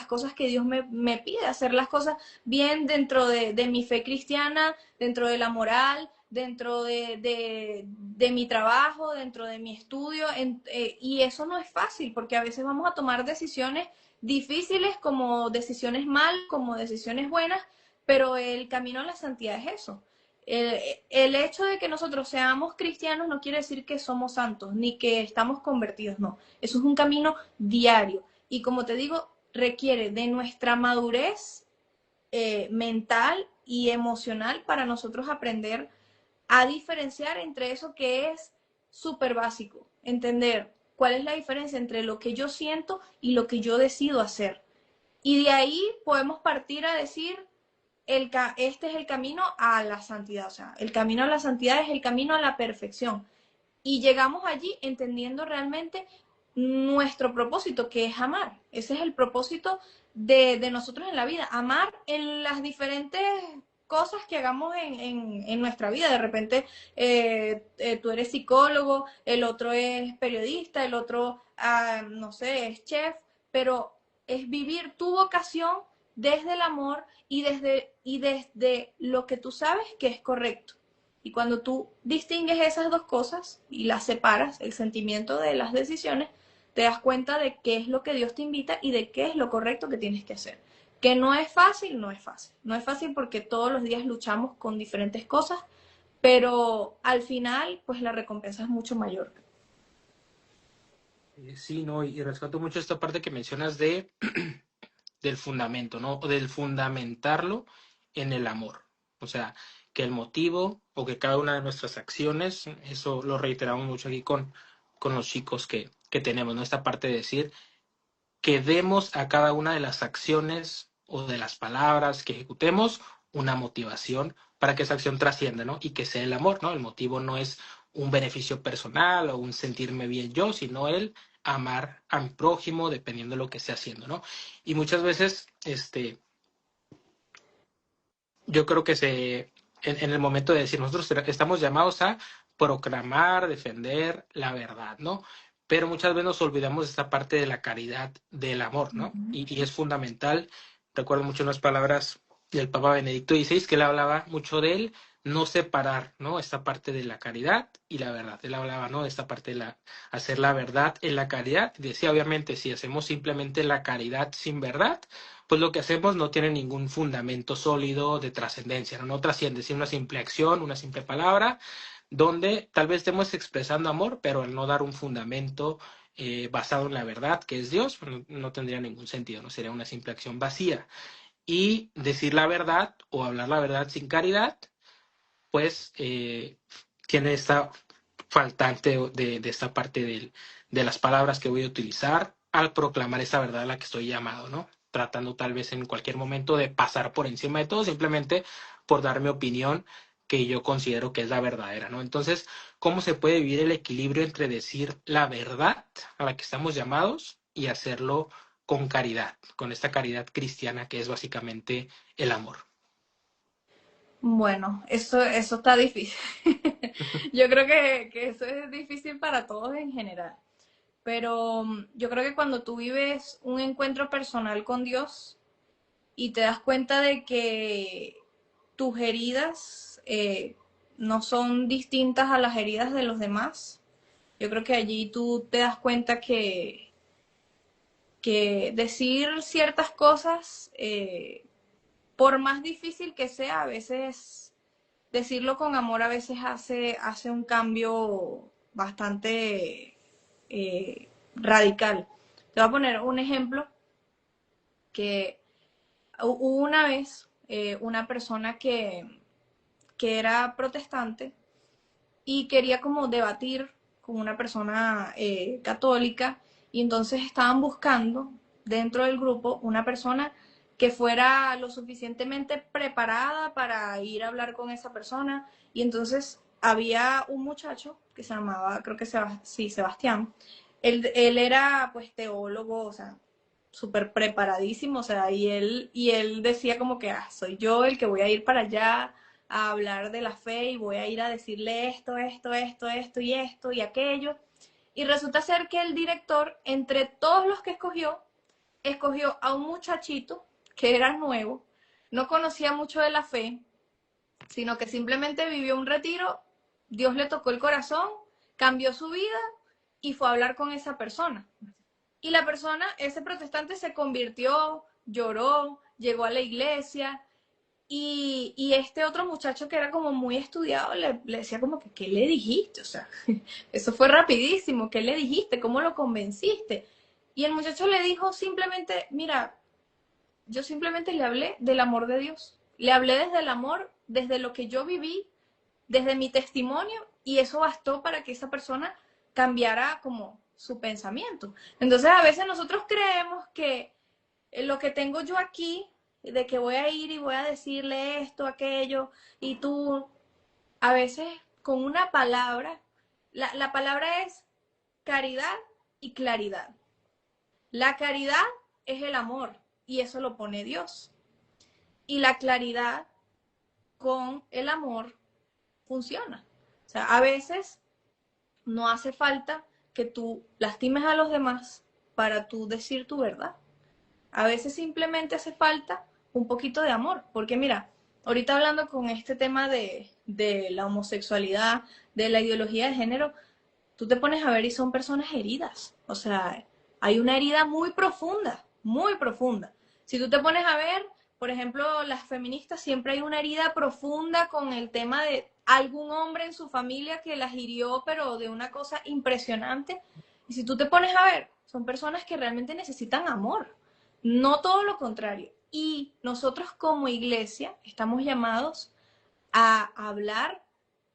cosas que Dios me pide, hacer las cosas bien dentro de mi fe cristiana, dentro de la moral, dentro de mi trabajo, dentro de mi estudio, y eso no es fácil, porque a veces vamos a tomar decisiones difíciles, como decisiones mal, como decisiones buenas, pero el camino a la santidad es eso. El hecho de que nosotros seamos cristianos no quiere decir que somos santos, ni que estamos convertidos, no. Eso es un camino diario. Y como te digo, requiere de nuestra madurez mental y emocional para nosotros aprender a diferenciar entre eso que es súper básico, entender cuál es la diferencia entre lo que yo siento y lo que yo decido hacer. Y de ahí podemos partir a decir, este es el camino a la santidad, o sea, el camino a la santidad es el camino a la perfección. Y llegamos allí entendiendo realmente nuestro propósito, que es amar. Ese es el propósito de nosotros en la vida, amar en las diferentes cosas que hagamos en nuestra vida. De repente tú eres psicólogo, el otro es periodista, el otro, no sé, es chef, pero es vivir tu vocación desde el amor y desde lo que tú sabes que es correcto. Y cuando tú distingues esas dos cosas y las separas, el sentimiento de las decisiones, te das cuenta de qué es lo que Dios te invita y de qué es lo correcto que tienes que hacer. Que no es fácil, no es fácil. No es fácil porque todos los días luchamos con diferentes cosas, pero al final, pues la recompensa es mucho mayor. Sí, no, y rescato mucho esta parte que mencionas del fundamento, ¿no? O del fundamentarlo en el amor. O sea, que el motivo o que cada una de nuestras acciones, eso lo reiteramos mucho aquí con los chicos que tenemos, ¿no? Esta parte de decir que demos a cada una de las acciones o de las palabras que ejecutemos una motivación para que esa acción trascienda, ¿no? Y que sea el amor, ¿no? El motivo no es un beneficio personal o un sentirme bien yo, sino el amar a mi prójimo dependiendo de lo que esté haciendo, ¿no? Y muchas veces, yo creo que en el momento de decir, nosotros estamos llamados a proclamar, defender la verdad, ¿no? Pero muchas veces nos olvidamos de esta parte de la caridad, del amor, ¿no? Ujú. Y es fundamental. Recuerdo mucho unas palabras del Papa Benedicto XVI, que él hablaba mucho de él, no separar, ¿no? Esta parte de la caridad y la verdad. Él hablaba, ¿no? De esta parte de hacer la verdad en la caridad. Decía, obviamente, si hacemos simplemente la caridad sin verdad, pues lo que hacemos no tiene ningún fundamento sólido de trascendencia, ¿no? No trasciende, es una simple acción, una simple palabra, donde tal vez estemos expresando amor, pero al no dar un fundamento basado en la verdad, que es Dios, pues no tendría ningún sentido, no sería una simple acción vacía. Y decir la verdad o hablar la verdad sin caridad, pues tiene esta faltante de esta parte de las palabras que voy a utilizar al proclamar esa verdad a la que estoy llamado, ¿no? Tratando tal vez en cualquier momento de pasar por encima de todo, simplemente por dar mi opinión que yo considero que es la verdadera, ¿no? Entonces, ¿cómo se puede vivir el equilibrio entre decir la verdad a la que estamos llamados y hacerlo con caridad, con esta caridad cristiana que es básicamente el amor? Bueno, eso está difícil. Yo creo que eso es difícil para todos en general. Pero yo creo que cuando tú vives un encuentro personal con Dios y te das cuenta de que tus heridas no son distintas a las heridas de los demás, yo creo que allí tú te das cuenta que decir ciertas cosas, por más difícil que sea, a veces decirlo con amor a veces hace un cambio bastante radical. Te voy a poner un ejemplo que hubo una vez una persona que era protestante y quería como debatir con una persona católica y entonces estaban buscando dentro del grupo una persona que fuera lo suficientemente preparada para ir a hablar con esa persona y entonces había un muchacho que se llamaba, creo que sí, Sebastián. Él era pues teólogo, o sea, súper preparadísimo, o sea, y él decía como que, soy yo el que voy a ir para allá a hablar de la fe y voy a ir a decirle esto y aquello. Y resulta ser que el director, entre todos los que escogió a un muchachito que era nuevo, no conocía mucho de la fe, sino que simplemente vivió un retiro, Dios le tocó el corazón, cambió su vida y fue a hablar con esa persona. Y la persona, ese protestante se convirtió, lloró, llegó a la iglesia y este otro muchacho que era como muy estudiado le decía como que, ¿qué le dijiste? O sea, eso fue rapidísimo, ¿qué le dijiste? ¿Cómo lo convenciste? Y el muchacho le dijo simplemente, mira, yo simplemente le hablé del amor de Dios. Le hablé desde el amor, desde lo que yo viví, desde mi testimonio, y eso bastó para que esa persona cambiara como su pensamiento. Entonces a veces nosotros creemos que lo que tengo yo aquí, de que voy a ir y voy a decirle esto, aquello, y tú, a veces con una palabra, la palabra es caridad y claridad. La caridad es el amor y eso lo pone Dios. Y la claridad con el amor funciona. O sea, a veces no hace falta que tú lastimes a los demás para tú decir tu verdad. A veces simplemente hace falta un poquito de amor, porque mira, ahorita hablando con este tema de la homosexualidad, de la ideología de género, tú te pones a ver y son personas heridas. O sea, hay una herida muy profunda, muy profunda. Si tú te pones a ver, por ejemplo, las feministas, siempre hay una herida profunda con el tema de algún hombre en su familia que las hirió, pero de una cosa impresionante. Y si tú te pones a ver, son personas que realmente necesitan amor, no todo lo contrario. Y nosotros como iglesia estamos llamados a hablar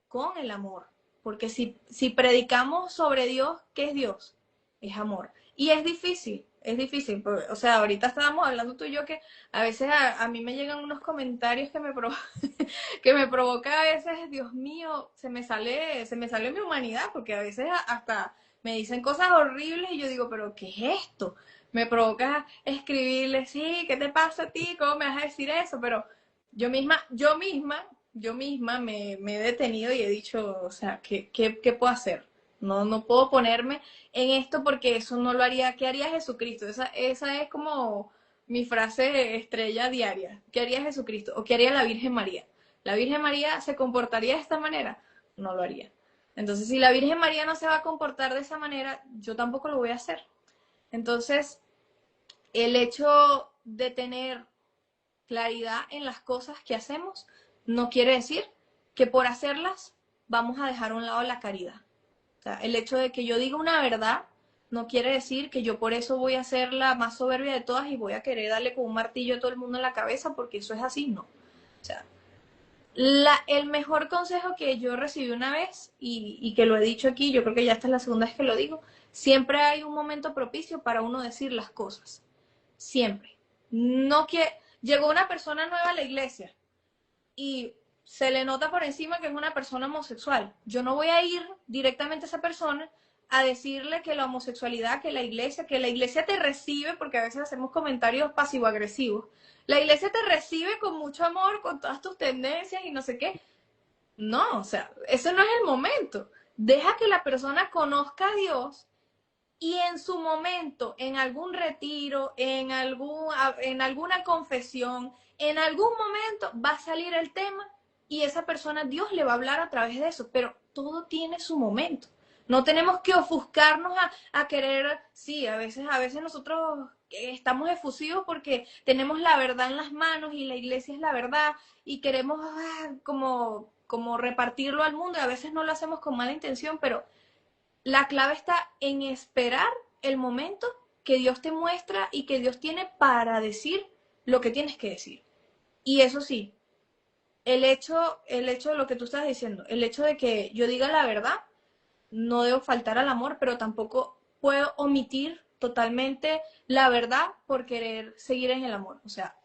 con el amor. Porque si predicamos sobre Dios, ¿qué es Dios? Es amor. Y es difícil, es difícil. O sea, ahorita estábamos hablando tú y yo que a veces a mí me llegan unos comentarios que me provoca a veces, Dios mío, se me sale mi humanidad, porque a veces hasta me dicen cosas horribles y yo digo, pero ¿qué es esto? Me provoca escribirle, sí, ¿qué te pasa a ti? ¿Cómo me vas a decir eso? Pero yo misma yo misma me he detenido y he dicho, o sea, ¿qué puedo hacer? No puedo ponerme en esto porque eso no lo haría. ¿Qué haría Jesucristo? Esa es como mi frase estrella diaria. ¿Qué haría Jesucristo? ¿O qué haría la Virgen María? ¿La Virgen María se comportaría de esta manera? No lo haría. Entonces, si la Virgen María no se va a comportar de esa manera, yo tampoco lo voy a hacer. Entonces, el hecho de tener claridad en las cosas que hacemos no quiere decir que por hacerlas vamos a dejar a un lado la caridad. O sea, el hecho de que yo diga una verdad no quiere decir que yo por eso voy a ser la más soberbia de todas y voy a querer darle con un martillo a todo el mundo en la cabeza porque eso es así, no. O sea, el mejor consejo que yo recibí una vez y que lo he dicho aquí, yo creo que ya esta es la segunda vez que lo digo, siempre hay un momento propicio para uno decir las cosas. Siempre. No que llegó una persona nueva a la iglesia y se le nota por encima que es una persona homosexual. Yo no voy a ir directamente a esa persona a decirle que la homosexualidad, que la iglesia te recibe, porque a veces hacemos comentarios pasivo-agresivos. La iglesia te recibe con mucho amor, con todas tus tendencias y no sé qué. No, o sea, ese no es el momento. Deja que la persona conozca a Dios y en su momento, en algún retiro, en alguna confesión, en algún momento va a salir el tema y esa persona, Dios le va a hablar a través de eso, pero todo tiene su momento. No tenemos que ofuscarnos a querer, sí, a veces nosotros estamos efusivos porque tenemos la verdad en las manos y la iglesia es la verdad y queremos como repartirlo al mundo y a veces no lo hacemos con mala intención, pero la clave está en esperar el momento que Dios te muestra y que Dios tiene para decir lo que tienes que decir. Y eso sí, el hecho de lo que tú estás diciendo, el hecho de que yo diga la verdad, no debo faltar al amor, pero tampoco puedo omitir totalmente la verdad por querer seguir en el amor. O sea,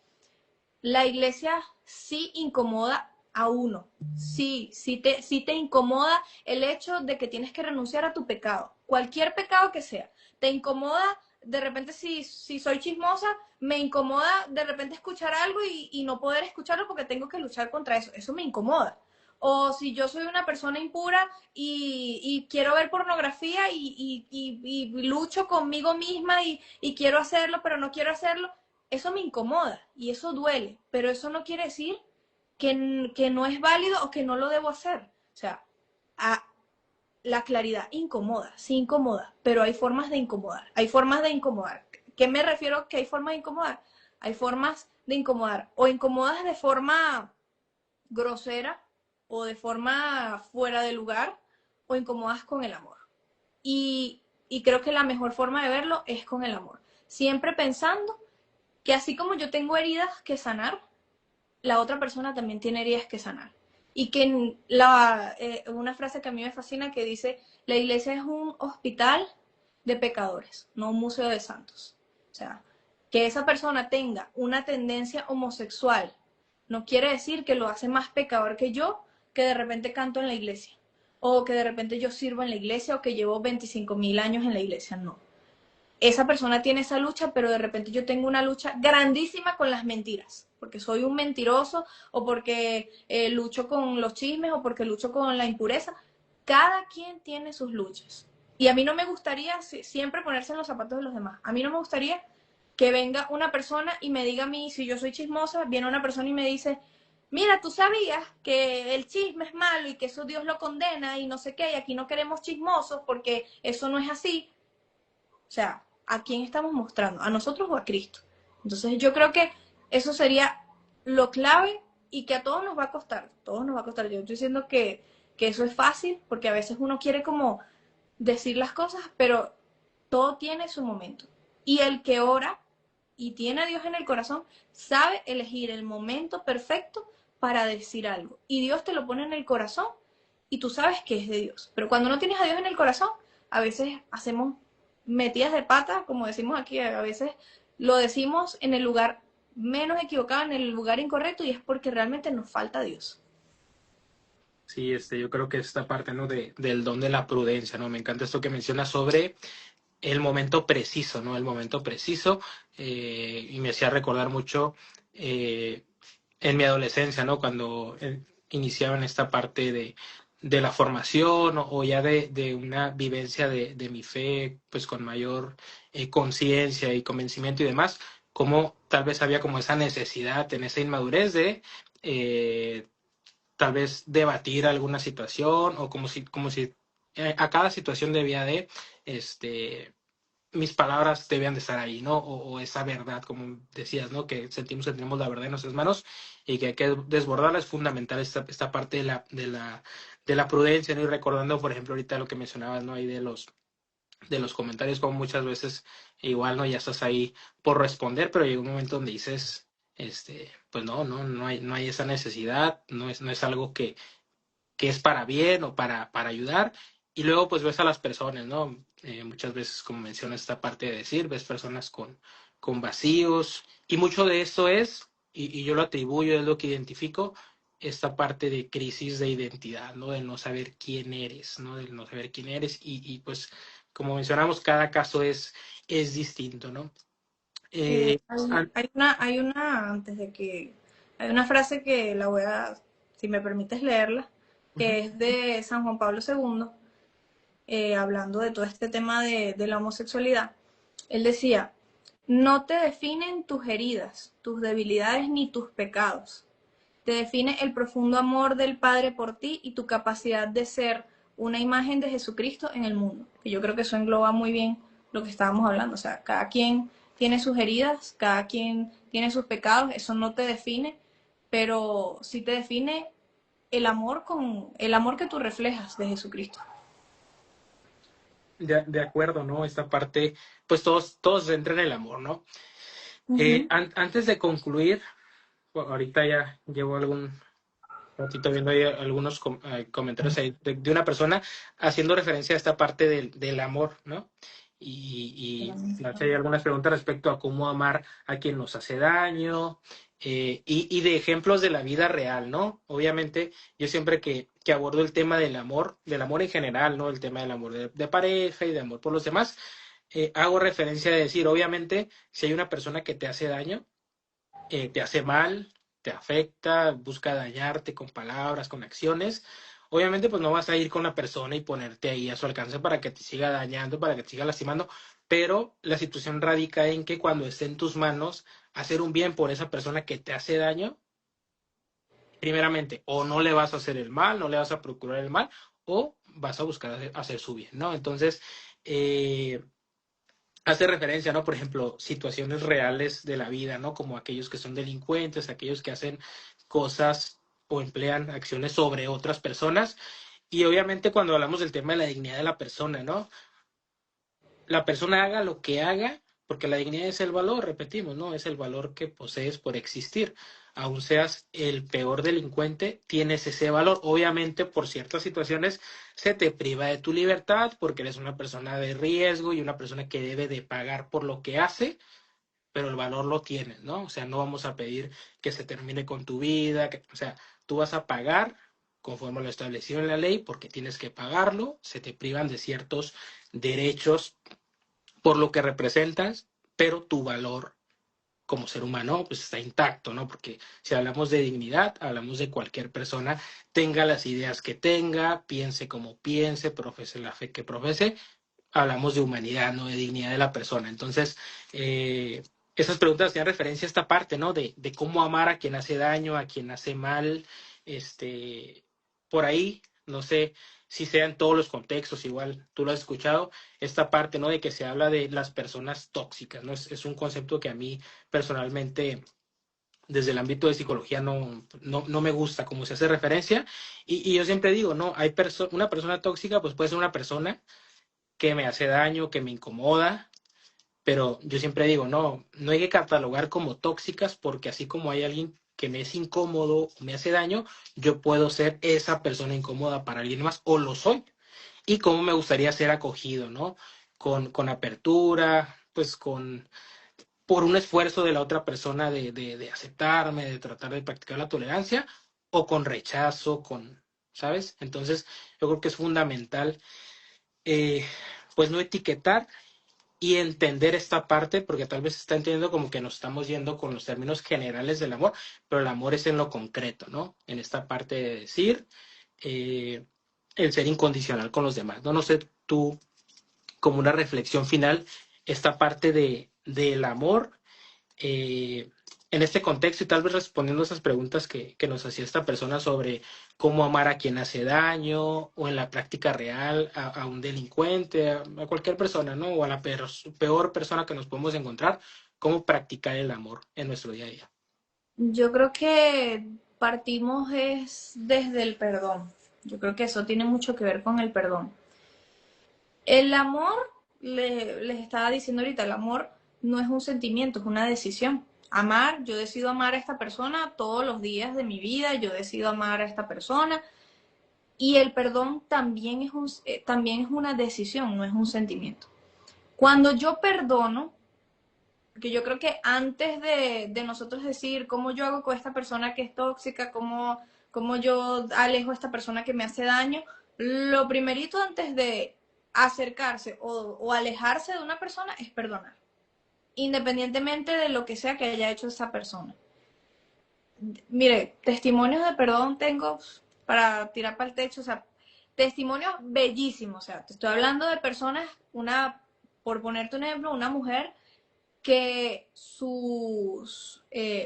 la iglesia sí incomoda a uno. Sí te incomoda el hecho de que tienes que renunciar a tu pecado. Cualquier pecado que sea. Te incomoda, de repente si soy chismosa, me incomoda de repente escuchar algo y no poder escucharlo porque tengo que luchar contra eso. Eso me incomoda. O si yo soy una persona impura y quiero ver pornografía y lucho conmigo misma y quiero hacerlo, pero no quiero hacerlo, eso me incomoda y eso duele, pero eso no quiere decir que no es válido o que no lo debo hacer. O sea, a, la claridad incomoda, sí incomoda, pero hay formas de incomodar, hay formas de incomodar. ¿Qué me refiero que hay formas de incomodar? Hay formas de incomodar o incomodas de forma grosera o de forma fuera de lugar o incomodas con el amor. Y creo que la mejor forma de verlo es con el amor. Siempre pensando que así como yo tengo heridas que sanar, la otra persona también tiene heridas que sanar. Y que una frase que a mí me fascina que dice, la iglesia es un hospital de pecadores, no un museo de santos. O sea, que esa persona tenga una tendencia homosexual no quiere decir que lo hace más pecador que yo, que de repente canto en la iglesia, o que de repente yo sirvo en la iglesia, o que llevo 25.000 años en la iglesia, no. Esa persona tiene esa lucha, pero de repente yo tengo una lucha grandísima con las mentiras, porque soy un mentiroso o porque lucho con los chismes o porque lucho con la impureza. Cada quien tiene sus luchas. Y a mí no me gustaría siempre ponerse en los zapatos de los demás. A mí no me gustaría que venga una persona y me diga a mí, si yo soy chismosa, viene una persona y me dice, mira, tú sabías que el chisme es malo y que eso Dios lo condena y no sé qué, y aquí no queremos chismosos porque eso no es así. O sea, ¿a quién estamos mostrando? ¿A nosotros o a Cristo? Entonces yo creo que eso sería lo clave y que a todos nos va a costar. Todos nos va a costar. Yo estoy diciendo que eso es fácil porque a veces uno quiere como decir las cosas, pero todo tiene su momento. Y el que ora y tiene a Dios en el corazón sabe elegir el momento perfecto para decir algo. Y Dios te lo pone en el corazón y tú sabes que es de Dios. Pero cuando no tienes a Dios en el corazón, a veces hacemos metidas de pata, como decimos aquí, a veces lo decimos en el lugar menos equivocado, en el lugar incorrecto, y es porque realmente nos falta Dios. Sí, yo creo que esta parte, ¿no? Del don de la prudencia, ¿no? Me encanta esto que mencionas sobre el momento preciso, ¿no? El momento preciso, y me hacía recordar mucho en mi adolescencia, ¿no? Cuando iniciaba en esta parte de la formación o ya de una vivencia de mi fe, pues con mayor conciencia y convencimiento y demás, como tal vez había como esa necesidad en esa inmadurez de eh, tal vez debatir alguna situación o como si a cada situación debía de este mis palabras debían de estar ahí, ¿no? O esa verdad, como decías, ¿no? Que sentimos que tenemos la verdad en nuestras manos y que hay que desbordarla. Es fundamental esta parte de la prudencia, ¿no? Y recordando, por ejemplo, ahorita lo que mencionabas, ¿no? Ahí de los comentarios, como muchas veces igual, ¿no? Ya estás ahí por responder, pero llega un momento donde dices, pues no hay esa necesidad, no es algo que es para bien o para ayudar. Y luego pues ves a las personas, ¿no? Muchas veces, como mencionas esta parte de decir, ves personas con vacíos y mucho de esto y yo lo atribuyo, es lo que identifico, esta parte de crisis de identidad, ¿no? Del no saber quién eres, ¿no? Del no saber quién eres pues, como mencionamos, cada caso es distinto, ¿no? Eh, Eh, hay, hay una, antes de que, hay una frase que la voy a, si me permites leerla, Ujú. que es de San Juan Pablo II, hablando de todo este tema de la homosexualidad. Él decía, no te definen tus heridas, tus debilidades ni tus pecados. Te define el profundo amor del Padre por ti y tu capacidad de ser una imagen de Jesucristo en el mundo. Que yo creo que eso engloba muy bien lo que estábamos hablando. O sea, cada quien tiene sus heridas, cada quien tiene sus pecados, eso no te define, pero sí te define el amor que tú reflejas de Jesucristo. de acuerdo, ¿no? Esta parte, pues todos entran en el amor, ¿no? Uh -huh. Antes de concluir, bueno, ahorita ya llevo algún ratito viendo ahí algunos comentarios ahí de una persona haciendo referencia a esta parte del amor, ¿no? Y hace ahí algunas preguntas respecto a cómo amar a quien nos hace daño y de ejemplos de la vida real, ¿no? Obviamente, yo siempre que abordo el tema del amor en general, ¿no? El tema del amor de pareja y de amor por los demás, hago referencia de decir, obviamente, si hay una persona que te hace daño, te hace mal, te afecta, busca dañarte con palabras, con acciones, obviamente pues no vas a ir con la persona y ponerte ahí a su alcance para que te siga dañando, para que te siga lastimando, pero la situación radica en que cuando esté en tus manos hacer un bien por esa persona que te hace daño, primeramente, o no le vas a hacer el mal, no le vas a procurar el mal, o vas a buscar hacer su bien, ¿no? Entonces, eh, hace referencia, ¿no? Por ejemplo, situaciones reales de la vida, ¿no? Como aquellos que son delincuentes, aquellos que hacen cosas o emplean acciones sobre otras personas. Y obviamente cuando hablamos del tema de la dignidad de la persona, ¿no? La persona haga lo que haga, porque la dignidad es el valor, repetimos, ¿no? Es el valor que posees por existir. Aun seas el peor delincuente, tienes ese valor. Obviamente, por ciertas situaciones, se te priva de tu libertad porque eres una persona de riesgo y una persona que debe de pagar por lo que hace, pero el valor lo tienes, ¿no? O sea, no vamos a pedir que se termine con tu vida, o sea, tú vas a pagar conforme lo establecido en la ley porque tienes que pagarlo, se te privan de ciertos derechos por lo que representas, pero tu valor como ser humano pues está intacto, ¿no? Porque si hablamos de dignidad, hablamos de cualquier persona, tenga las ideas que tenga, piense como piense, profese la fe que profese, hablamos de humanidad, no de dignidad de la persona. Entonces, esas preguntas hacían referencia a esta parte, ¿no? De cómo amar a quien hace daño, a quien hace mal, por ahí, no sé si sea en todos los contextos, igual tú lo has escuchado, esta parte, ¿no? De que se habla de las personas tóxicas, ¿no? Es un concepto que a mí personalmente desde el ámbito de psicología no me gusta cómo se hace referencia y yo siempre digo, no, una persona tóxica pues puede ser una persona que me hace daño, que me incomoda, pero yo siempre digo, no hay que catalogar como tóxicas porque así como hay alguien que me es incómodo, me hace daño, yo puedo ser esa persona incómoda para alguien más o lo soy. Y cómo me gustaría ser acogido, ¿no? Con apertura, pues por un esfuerzo de la otra persona de aceptarme, de tratar de practicar la tolerancia, o con rechazo, ¿sabes? Entonces, yo creo que es fundamental, eh, pues no etiquetar y entender esta parte, porque tal vez está entendiendo como que nos estamos yendo con los términos generales del amor, pero el amor es en lo concreto, ¿no? En esta parte de decir eh, el ser incondicional con los demás. No, no sé tú, como una reflexión final, esta parte del amor eh, en este contexto y tal vez respondiendo a esas preguntas que nos hacía esta persona sobre cómo amar a quien hace daño o en la práctica real a un delincuente, a cualquier persona, ¿no? O a la peor persona que nos podemos encontrar, cómo practicar el amor en nuestro día a día. Yo creo que partimos es desde el perdón. Yo creo que eso tiene mucho que ver con el perdón. El amor, les estaba diciendo ahorita, el amor no es un sentimiento, es una decisión. Amar, yo decido amar a esta persona todos los días de mi vida, yo decido amar a esta persona. Y el perdón también es una decisión, no es un sentimiento. Cuando yo perdono, que yo creo que antes de nosotros decir cómo yo hago con esta persona que es tóxica, cómo yo alejo a esta persona que me hace daño, lo primerito antes de acercarse o alejarse de una persona es perdonar, independientemente de lo que sea que haya hecho esa persona. Mire, testimonios de perdón tengo para tirar para el techo, o sea, testimonios bellísimos, o sea, te estoy hablando de personas, por ponerte un ejemplo, una mujer que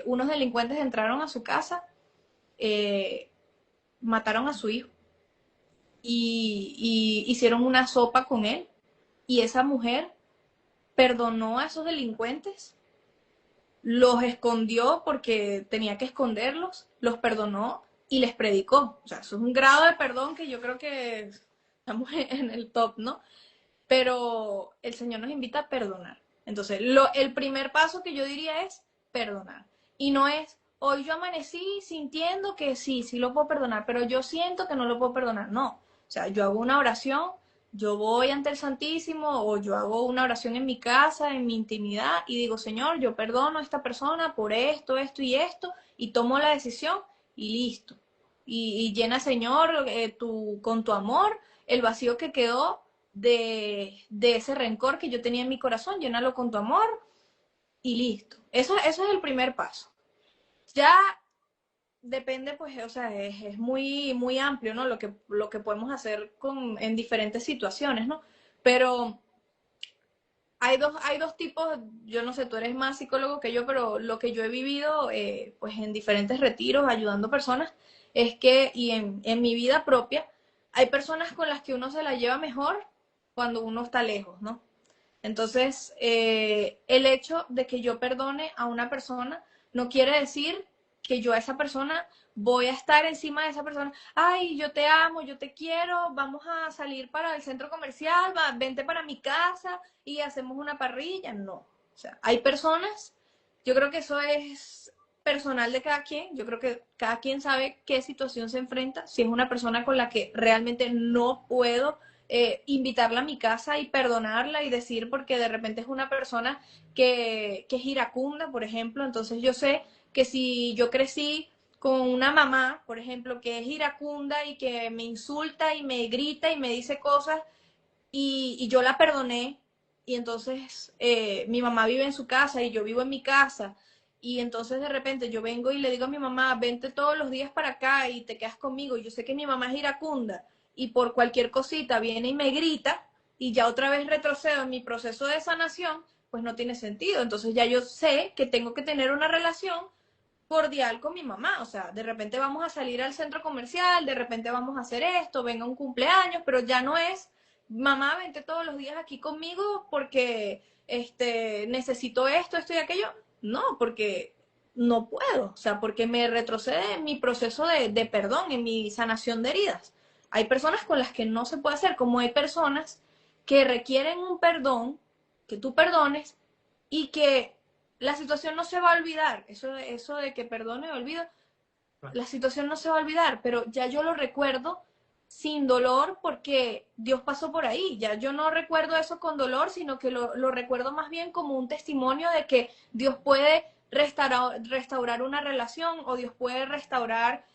unos delincuentes entraron a su casa, eh, mataron a su hijo y hicieron una sopa con él. Y esa mujer perdonó a esos delincuentes, los escondió porque tenía que esconderlos, los perdonó y les predicó. O sea, eso es un grado de perdón que yo creo que estamos en el top, ¿no? Pero el Señor nos invita a perdonar. Entonces, el primer paso que yo diría es perdonar. Y no es, hoy yo amanecí sintiendo que sí lo puedo perdonar, pero yo siento que no lo puedo perdonar. No. O sea, yo hago una oración, yo voy ante el Santísimo o yo hago una oración en mi casa, en mi intimidad y digo, Señor, yo perdono a esta persona por esto y esto y tomo la decisión y listo. Y llena, Señor, con tu amor el vacío que quedó de ese rencor que yo tenía en mi corazón, llénalo con tu amor y listo. Eso es el primer paso. Ya depende, pues, o sea, es muy, muy amplio, ¿no? Lo que podemos hacer en diferentes situaciones, ¿no? Pero hay dos tipos, yo no sé, tú eres más psicólogo que yo, pero lo que yo he vivido, pues, en diferentes retiros, ayudando personas, es que, y en mi vida propia, hay personas con las que uno se la lleva mejor cuando uno está lejos, ¿no? Entonces, el hecho de que yo perdone a una persona no quiere decir que yo a esa persona voy a estar encima de esa persona. Ay, yo te amo, yo te quiero, vamos a salir para el centro comercial, vente para mi casa y hacemos una parrilla. No. O sea, hay personas, yo creo que eso es personal de cada quien, yo creo que cada quien sabe qué situación se enfrenta, si es una persona con la que realmente no puedo invitarla a mi casa y perdonarla y decir porque de repente es una persona que es iracunda, por ejemplo, entonces yo sé que si yo crecí con una mamá, por ejemplo, que es iracunda y que me insulta y me grita y me dice cosas y yo la perdoné y entonces mi mamá vive en su casa y yo vivo en mi casa y entonces de repente yo vengo y le digo a mi mamá, vente todos los días para acá y te quedas conmigo. Y yo sé que mi mamá es iracunda y por cualquier cosita viene y me grita y ya otra vez retrocedo en mi proceso de sanación, pues no tiene sentido. Entonces ya yo sé que tengo que tener una relación cordial con mi mamá. O sea, de repente vamos a salir al centro comercial, de repente vamos a hacer esto, venga un cumpleaños, pero ya no es, mamá, vente todos los días aquí conmigo porque necesito esto y aquello. No, porque no puedo, o sea, porque me retrocede en mi proceso de perdón, en mi sanación de heridas. Hay personas con las que no se puede hacer, como hay personas que requieren un perdón, que tú perdones y que la situación no se va a olvidar. Eso de que perdone, olvido, la situación no se va a olvidar, pero ya yo lo recuerdo sin dolor porque Dios pasó por ahí. Ya yo no recuerdo eso con dolor, sino que lo recuerdo más bien como un testimonio de que Dios puede restaurar una relación o Dios puede restaurar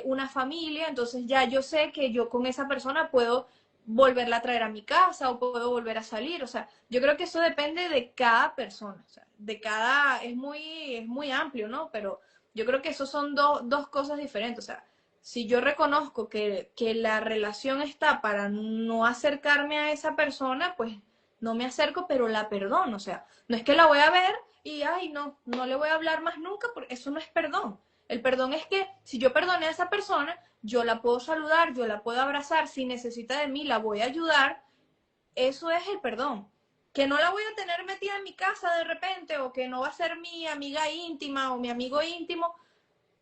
una familia. Entonces ya yo sé que yo con esa persona puedo volverla a traer a mi casa o puedo volver a salir. O sea, yo creo que eso depende de cada persona, o sea, de cada, es muy amplio, ¿no? Pero yo creo que eso son dos cosas diferentes. O sea, si yo reconozco que la relación está para no acercarme a esa persona, pues no me acerco, pero la perdono. O sea, no es que la voy a ver y, ay, no le voy a hablar más nunca, porque eso no es perdón. El perdón es que si yo perdoné a esa persona, yo la puedo saludar, yo la puedo abrazar, si necesita de mí, la voy a ayudar. Eso es el perdón. Que no la voy a tener metida en mi casa de repente o que no va a ser mi amiga íntima o mi amigo íntimo,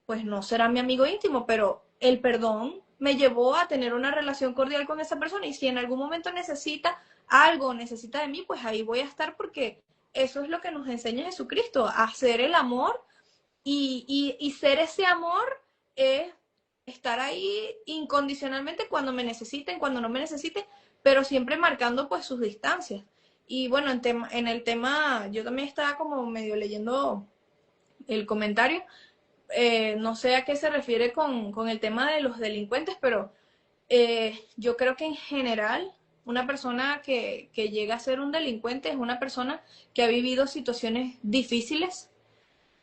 pues no será mi amigo íntimo, pero el perdón me llevó a tener una relación cordial con esa persona y si en algún momento necesita algo, necesita de mí, pues ahí voy a estar porque eso es lo que nos enseña Jesucristo, a hacer el amor y ser ese amor es estar ahí incondicionalmente cuando me necesiten, cuando no me necesiten, pero siempre marcando pues sus distancias. Y bueno, en el tema, yo también estaba como medio leyendo el comentario, no sé a qué se refiere con el tema de los delincuentes, pero yo creo que en general una persona que llega a ser un delincuente es una persona que ha vivido situaciones difíciles,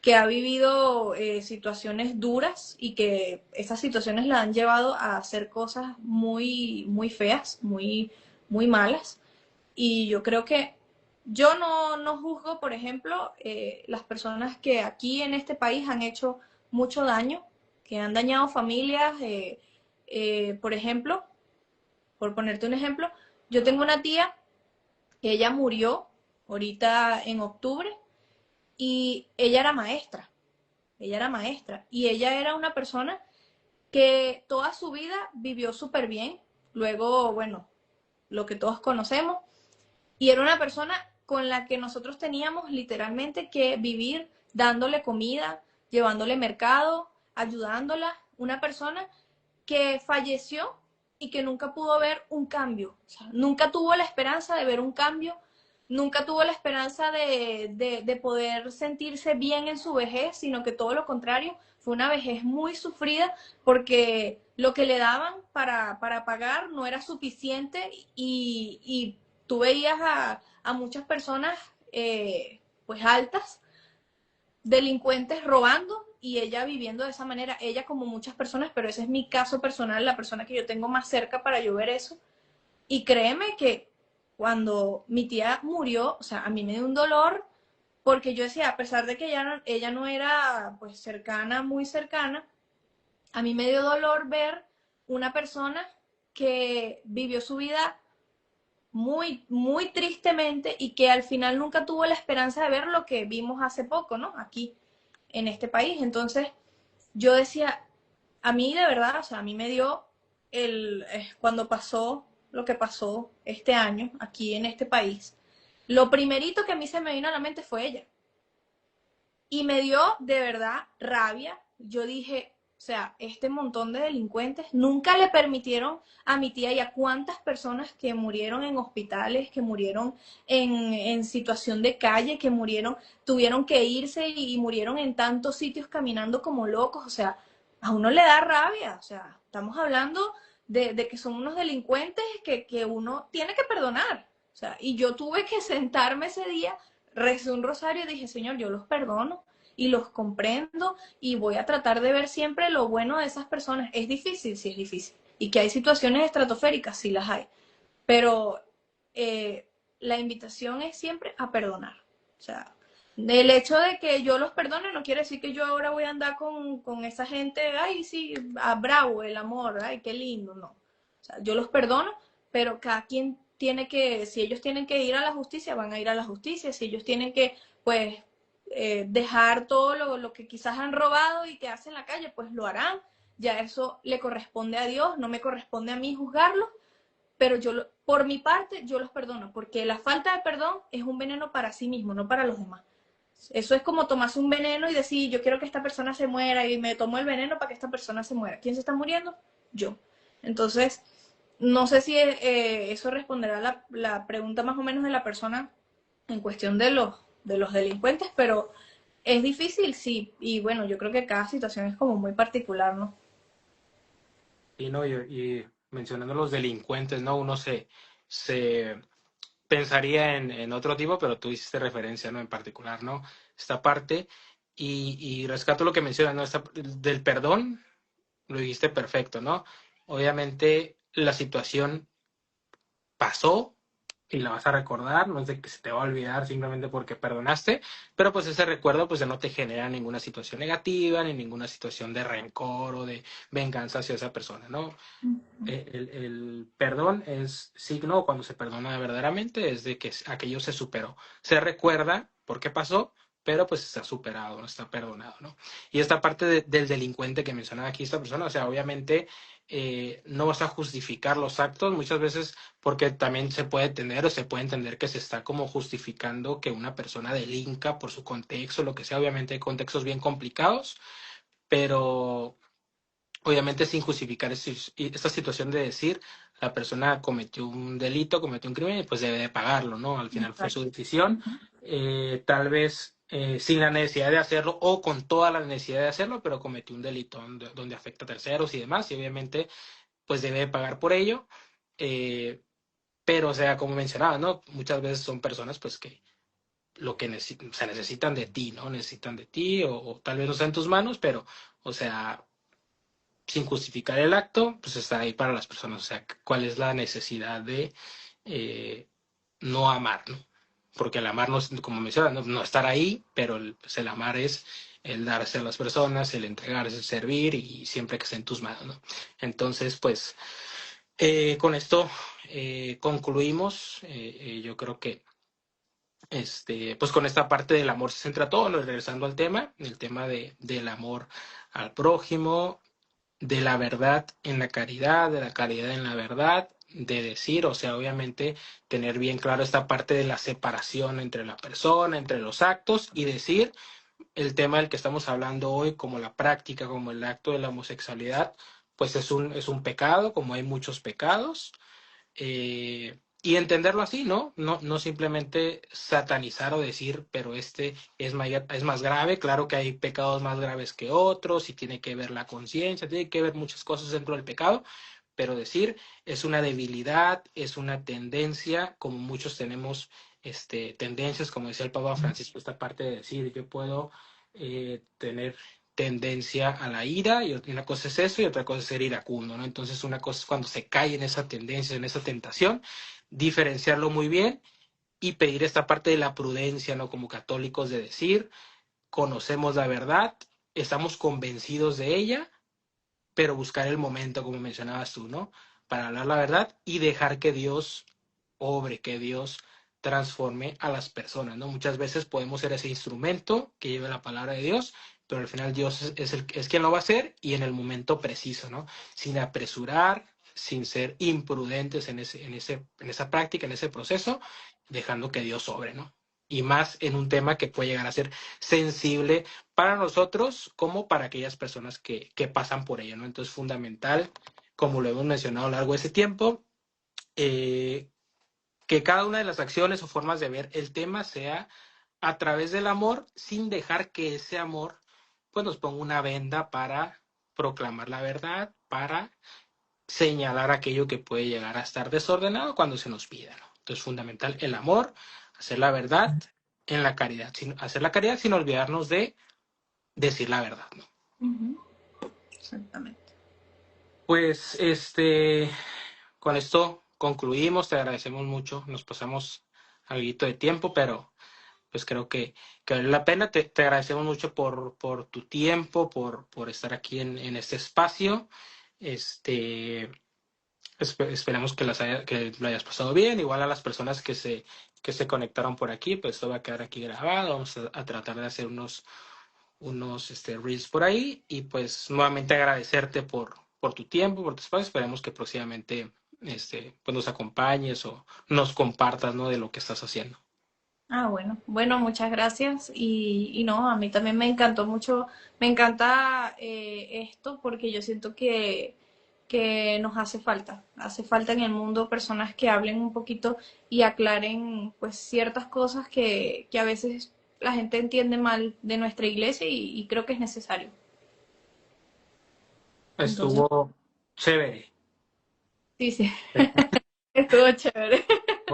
que ha vivido situaciones duras y que esas situaciones la han llevado a hacer cosas muy feas, muy malas. Y yo creo que yo no juzgo, por ejemplo, las personas que aquí en este país han hecho mucho daño, que han dañado familias. Por ejemplo, por ponerte un ejemplo, yo tengo una tía que ella murió ahorita en octubre y ella era maestra y ella era una persona que toda su vida vivió súper bien, luego, bueno, lo que todos conocemos, y era una persona con la que nosotros teníamos literalmente que vivir dándole comida, llevándole mercado, ayudándola, una persona que falleció y que nunca pudo ver un cambio, o sea, nunca tuvo la esperanza de ver un cambio, nunca tuvo la esperanza de poder sentirse bien en su vejez, sino que todo lo contrario, fue una vejez muy sufrida porque lo que le daban para pagar no era suficiente y tú veías a muchas personas pues altas, delincuentes robando y ella viviendo de esa manera, ella como muchas personas, pero ese es mi caso personal, la persona que yo tengo más cerca para yo ver eso. Y créeme que cuando mi tía murió, o sea, a mí me dio un dolor porque yo decía, a pesar de que ella no era pues cercana, muy cercana, a mí me dio dolor ver una persona que vivió su vida muy tristemente y que al final nunca tuvo la esperanza de ver lo que vimos hace poco, ¿no? Aquí en este país. Entonces, yo decía, a mí de verdad, o sea, a mí me dio cuando pasó lo que pasó este año aquí en este país, lo primerito que a mí se me vino a la mente fue ella. Y me dio de verdad rabia. Yo dije, o sea, este montón de delincuentes nunca le permitieron a mi tía y a cuántas personas que murieron en hospitales, que murieron en situación de calle, que murieron, tuvieron que irse y murieron en tantos sitios caminando como locos. O sea, a uno le da rabia. O sea, estamos hablando de que son unos delincuentes que uno tiene que perdonar. O sea, y yo tuve que sentarme ese día, recé un rosario y dije, Señor, yo los perdono y los comprendo y voy a tratar de ver siempre lo bueno de esas personas. Es difícil, sí es difícil. Y que hay situaciones estratosféricas, sí las hay. Pero la invitación es siempre a perdonar. O sea, el hecho de que yo los perdone no quiere decir que yo ahora voy a andar con esa gente, ay, sí, bravo, el amor, ay, qué lindo, no. O sea, yo los perdono, pero cada quien tiene que, si ellos tienen que ir a la justicia, van a ir a la justicia, si ellos tienen que, pues, dejar todo lo que quizás han robado y que hacen en la calle, pues lo harán, ya eso le corresponde a Dios, no me corresponde a mí juzgarlo, pero por mi parte, yo los perdono, porque la falta de perdón es un veneno para sí mismo, no para los demás. Eso es como tomarse un veneno y decir, yo quiero que esta persona se muera y me tomo el veneno para que esta persona se muera. ¿Quién se está muriendo? Yo. Entonces, no sé si eso responderá a la pregunta más o menos de la persona en cuestión de los delincuentes, pero es difícil, sí. Y bueno, yo creo que cada situación es como muy particular, ¿no? Y no, y mencionando los delincuentes, ¿no? Uno se pensaría en otro tipo, pero tú hiciste referencia, ¿no? En particular, ¿no? Esta parte. Y rescato lo que mencionas, ¿no? Del perdón, lo dijiste perfecto, ¿no? Obviamente la situación pasó y la vas a recordar, no es de que se te va a olvidar simplemente porque perdonaste, pero pues ese recuerdo pues ya no te genera ninguna situación negativa, ni ninguna situación de rencor o de venganza hacia esa persona, ¿no? El perdón es signo, cuando se perdona verdaderamente, es de que aquello se superó. Se recuerda por qué pasó, pero pues está superado, no está perdonado, ¿no? Y esta parte del delincuente que mencionaba aquí esta persona, o sea, obviamente no vas a justificar los actos muchas veces porque también se puede tener o se puede entender que se está como justificando que una persona delinca por su contexto, lo que sea, obviamente hay contextos bien complicados, pero obviamente sin justificar esta situación de decir la persona cometió un delito, cometió un crimen y pues debe de pagarlo, ¿no? Al final fue Exacto. su decisión, Ujú. tal vez sin la necesidad de hacerlo o con toda la necesidad de hacerlo, pero cometió un delito donde afecta a terceros y demás y obviamente pues debe de pagar por ello. Eh, pero, o sea, como mencionaba, ¿no? Muchas veces son personas pues que lo que se necesitan de ti, ¿no? Necesitan de ti o tal vez no está en tus manos, pero, o sea, sin justificar el acto, pues está ahí para las personas. O sea, cuál es la necesidad de eh, no amar, ¿no? Porque el amar, no es, como mencionas, no estar ahí, pero pues el amar es el darse a las personas, el entregarse, el servir y siempre que esté en tus manos, ¿no? Entonces, pues, con esto concluimos. Yo creo que pues con esta parte del amor se centra todo, ¿no? Regresando al tema, el tema del amor al prójimo, de la verdad en la caridad, de la caridad en la verdad, de decir, o sea, obviamente tener bien claro esta parte de la separación entre la persona, entre los actos y decir el tema del que estamos hablando hoy como la práctica, como el acto de la homosexualidad, pues es un pecado, como hay muchos pecados, y entenderlo así, ¿no? No simplemente satanizar o decir, pero este es más grave. Claro que hay pecados más graves que otros y tiene que ver la conciencia, tiene que ver muchas cosas dentro del pecado, pero decir es una debilidad, es una tendencia, como muchos tenemos tendencias, como decía el Papa Francisco, esta parte de decir, yo puedo tener tendencia a la ira, y una cosa es eso y otra cosa es ser iracundo, ¿no? Entonces una cosa es cuando se cae en esa tendencia, en esa tentación, diferenciarlo muy bien y pedir esta parte de la prudencia, ¿no? Como católicos de decir, conocemos la verdad, estamos convencidos de ella, pero buscar el momento, como mencionabas tú, ¿no? Para hablar la verdad y dejar que Dios obre, que Dios transforme a las personas, ¿no? Muchas veces podemos ser ese instrumento que lleve la palabra de Dios, pero al final Dios es quien lo va a hacer y en el momento preciso, ¿no? Sin apresurar, sin ser imprudentes en esa práctica, en ese proceso, dejando que Dios obre, ¿no? Y más en un tema que puede llegar a ser sensible para nosotros como para aquellas personas que pasan por ello, ¿no? Entonces, fundamental, como lo hemos mencionado a lo largo de ese tiempo, eh, que cada una de las acciones o formas de ver el tema sea a través del amor, sin dejar que ese amor pues nos ponga una venda para proclamar la verdad, para señalar aquello que puede llegar a estar desordenado cuando se nos pida, ¿no? Entonces, fundamental el amor, hacer la verdad en la caridad, hacer la caridad sin olvidarnos de decir la verdad, ¿no? Ujú. Exactamente. Pues con esto concluimos, te agradecemos mucho, nos pasamos algo de tiempo, pero pues creo que vale la pena, te agradecemos mucho por tu tiempo, por estar aquí en este espacio, este, esperamos que lo hayas pasado bien, igual a las personas que se conectaron por aquí, pues esto va a quedar aquí grabado, vamos a tratar de hacer unos reels por ahí y pues nuevamente agradecerte por tu tiempo, por tu espacio. Esperemos que próximamente pues nos acompañes o nos compartas, ¿no? De lo que estás haciendo. Ah, bueno. Bueno, muchas gracias. Y no, a mí también me encantó mucho, me encanta esto porque yo siento que nos hace falta en el mundo personas que hablen un poquito y aclaren pues ciertas cosas que a veces la gente entiende mal de nuestra iglesia y creo que es necesario. Entonces, Estuvo chévere. Sí, sí, estuvo chévere.